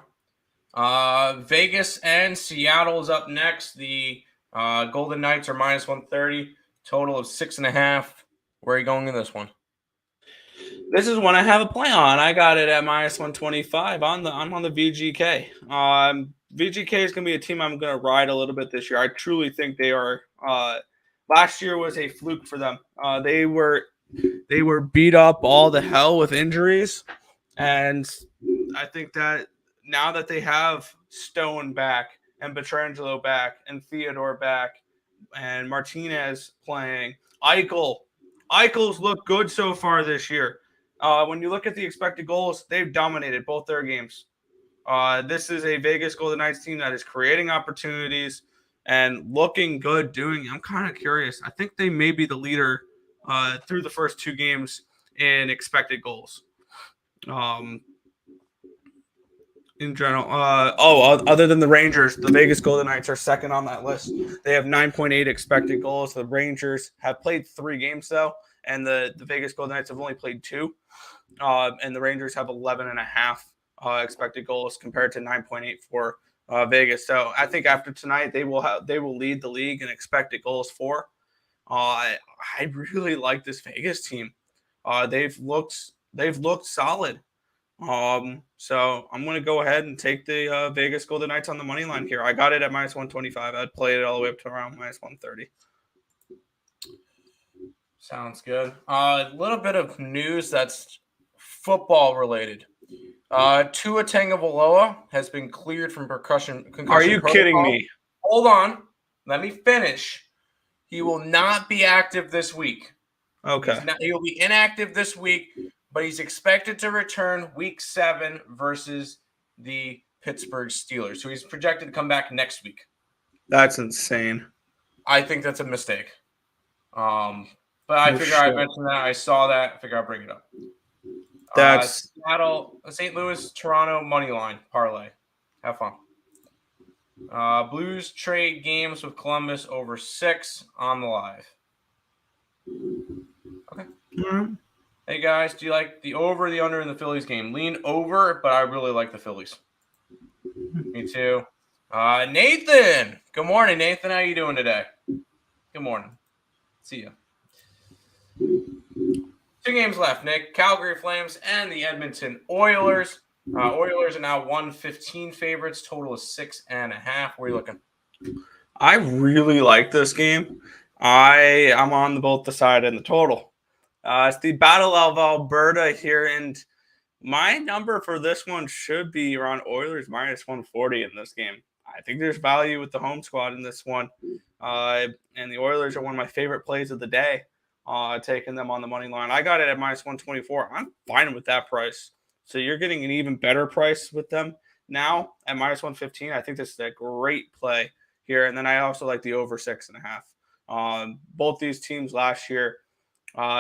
Vegas and Seattle is up next. The Golden Knights are minus 130. Total of 6.5. Where are you going in this one? This is one I have a play on. I got it at minus 125. I'm on the VGK. VGK is going to be a team I'm going to ride a little bit this year. I truly think they are. Last year was a fluke for them. They were beat up all the hell with injuries, and I think that now that they have Stone back and Pietrangelo back and Theodore back and Martinez playing, Eichel's looked good so far this year. When you look at the expected goals, they've dominated both their games. This is a Vegas Golden Knights team that is creating opportunities and looking good doing it. I'm kind of curious. I think they may be the leader through the first 2 games in expected goals. In general, other than the Rangers, the Vegas Golden Knights are second on that list. They have 9.8 expected goals. The Rangers have played 3 games though, and the Vegas Golden Knights have only played 2. And the Rangers have 11.5 expected goals compared to 9.8 for Vegas. So I think after tonight they will lead the league in expected goals for. I really like this Vegas team. They've looked solid. So I'm going to go ahead and take the Vegas Golden Knights on the money line here. I got it at minus 125. I'd play it all the way up to around minus 130. Sounds good. A little bit of news that's football related. Tua Tagovailoa has been cleared from concussion Are you protocol. kidding me? Hold on. Let me finish. He will not be active this week. Okay. He will be inactive this week, but he's expected to return week 7 versus the Pittsburgh Steelers. So he's projected to come back next week. That's insane. I think that's a mistake. But I figure I mentioned that. I saw that. I figure I'll bring it up. That's Seattle, St. Louis, Toronto money line parlay. Have fun. Blues trade games with Columbus over 6 on the live. Okay. Mm-hmm. Hey guys, do you like the over or the under in the Phillies game? Lean over, but I really like the Phillies. Me too. Nathan. Good morning, Nathan. How you doing today? Good morning. See ya. 2 games left, Nick. Calgary Flames and the Edmonton Oilers. Oilers are now 115 favorites. Total is 6.5. Where are you looking? I really like this game. I'm on both the side and the total. It's the Battle of Alberta here, and my number for this one should be around Oilers minus 140 in this game. I think there's value with the home squad in this one. And the Oilers are one of my favorite plays of the day, taking them on the money line. I got it at minus 124. I'm fine with that price. So you're getting an even better price with them now at minus 115. I think this is a great play here. And then I also like the over 6.5. Both these teams last year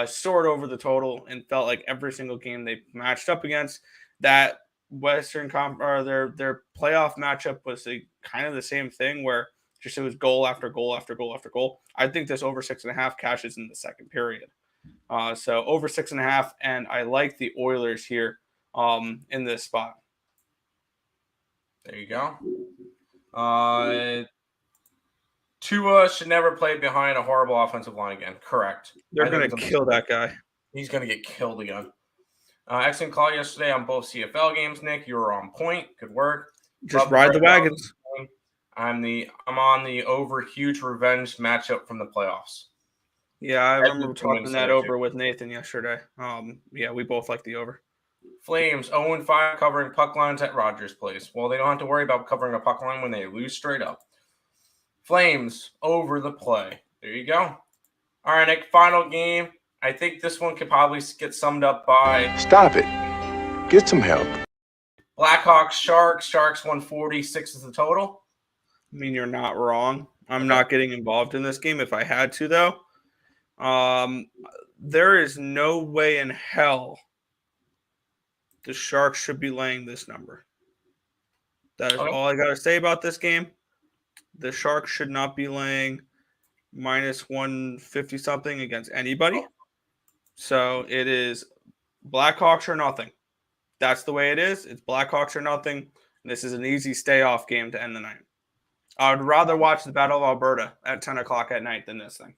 soared over the total and felt like every single game they matched up against, that or their playoff matchup was kind of the same thing where just it was goal after goal after goal after goal. I think this over 6.5 cashes in the second period. So over 6.5, and I like the Oilers here in this spot. There you go. Tua should never play behind a horrible offensive line again. Correct. They're going to kill that guy. He's going to get killed again. Excellent call yesterday on both CFL games, Nick. You were on point. Good work. Just ride the wagons. I'm on the over huge revenge matchup from the playoffs. Yeah, I remember talking that over with Nathan yesterday. Yeah, we both like the over. Flames 0-5 covering puck lines at Rogers Place. Well, they don't have to worry about covering a puck line when they lose straight up. Flames over the play. There you go. All right, Nick, final game. I think this one could probably get summed up by... Stop it. Get some help. Blackhawks, Sharks. Sharks 146 is the total. I mean, you're not wrong. I'm not getting involved in this game if I had to, though. There is no way in hell the Sharks should be laying this number. That is all I got to say about this game. The Sharks should not be laying minus 150 something against anybody. So it is Blackhawks or nothing. That's the way it is. It's Blackhawks or nothing. And this is an easy stay-off game to end the night. I would rather watch the Battle of Alberta at 10 o'clock at night than this thing.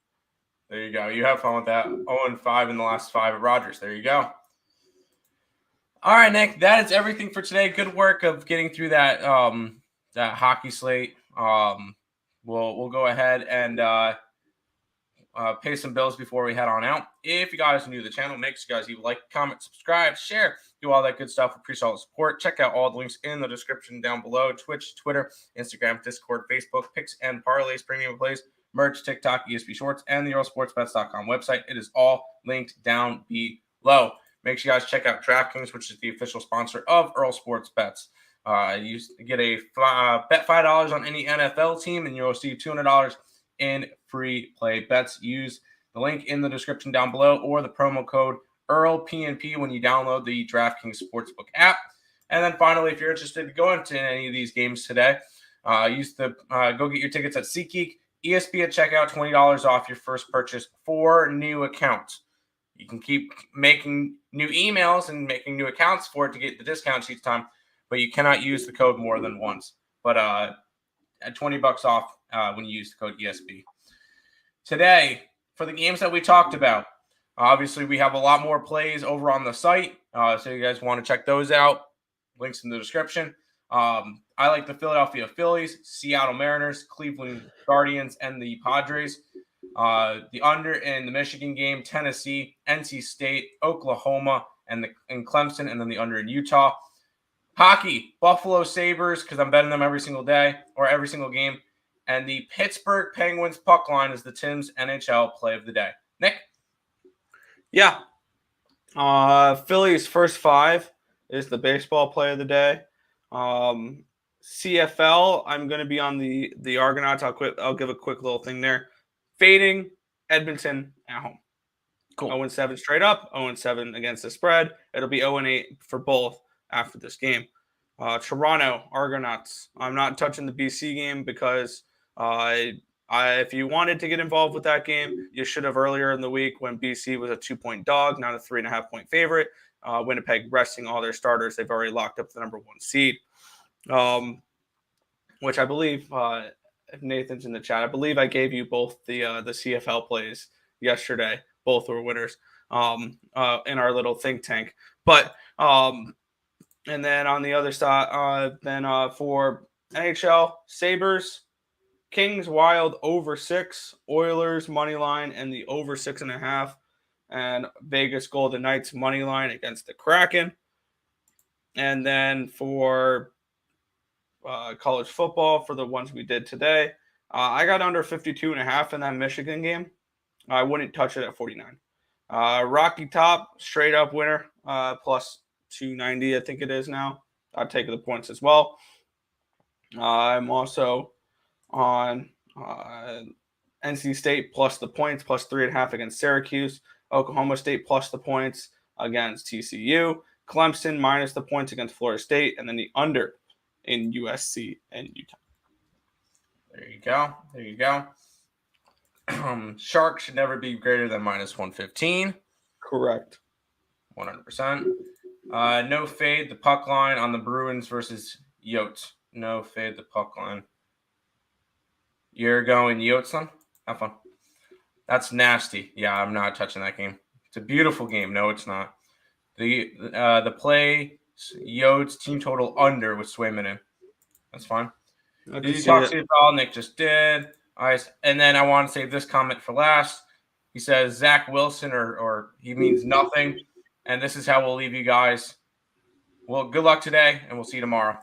There you go. You have fun with that. 0-5 in the last 5 at Rogers. There you go. All right, Nick. That is everything for today. Good work of getting through that that hockey slate. We'll go ahead and pay some bills before we head on out. If you guys are new to the channel, make sure you guys like, comment, subscribe, share, do all that good stuff. Appreciate all the support. Check out all the links in the description down below. Twitch, Twitter, Instagram, Discord, Facebook, Picks and Parleys, Premium Plays, merch, TikTok, ESP Shorts, and the EarleSportsBets.com website. It is all linked down below. Make sure you guys check out DraftKings, which is the official sponsor of Earle Sports Bets. You get a bet $5 on any NFL team, and you'll receive $200 in free play bets. Use the link in the description down below or the promo code EarlePNP when you download the DraftKings Sportsbook app. And then finally, if you're interested to go into any of these games today, go get your tickets at SeatGeek. ESP at checkout, $20 off your first purchase for new accounts. You can keep making new emails and making new accounts for it to get the discounts each time, but you cannot use the code more than once. But at $20 off when you use the code ESP. Today, for the games that we talked about, obviously we have a lot more plays over on the site, so you guys want to check those out. Links in the description. I like the Philadelphia Phillies, Seattle Mariners, Cleveland Guardians, and the Padres. The under in the Michigan game, Tennessee, NC State, Oklahoma, and Clemson, and then the under in Utah. Hockey, Buffalo Sabres, because I'm betting them every single day or every single game. And the Pittsburgh Penguins puck line is the Tim's NHL play of the day. Nick? Yeah. Phillies first 5 is the baseball play of the day. CFL, I'm going to be on the Argonauts. I'll give a quick little thing there. Fading Edmonton at home. Cool. 0-7 straight up, 0-7 against the spread. It'll be 0-8 for both after this game. Toronto Argonauts. I'm not touching the BC game because if you wanted to get involved with that game, you should have earlier in the week when BC was a 2-point dog, not a 3.5-point favorite. Winnipeg resting all their starters. They've already locked up the number 1 seed, which I believe, if Nathan's in the chat, I believe I gave you both the CFL plays yesterday. Both were winners in our little think tank. But and then on the other side, for NHL, Sabres, Kings Wild over 6, Oilers money line and the over 6.5, and Vegas Golden Knights money line against the Kraken. And then for college football, for the ones we did today, I got under 52.5 in that Michigan game. I wouldn't touch it at 49. Rocky Top, straight up winner, plus 290, I think it is now. I'd take the points as well. I'm also on NC State plus the points, plus 3.5 against Syracuse. Oklahoma State plus the points against TCU. Clemson minus the points against Florida State, and then the under in USC and Utah. There you go. There you go. Sharks should never be greater than minus 115. Correct. 100%. No fade the puck line on the Bruins versus Yotes. No fade the puck line. You're going Yotes then? Have fun. That's nasty. Yeah, I'm not touching that game. It's a beautiful game. No, it's not. The play Yotes team total under with Swayman in. That's fine. Did you talk to your pal? Nick just did. All right, and then I want to save this comment for last. He says Zach Wilson or he means nothing. And this is how we'll leave you guys. Well, good luck today, and we'll see you tomorrow.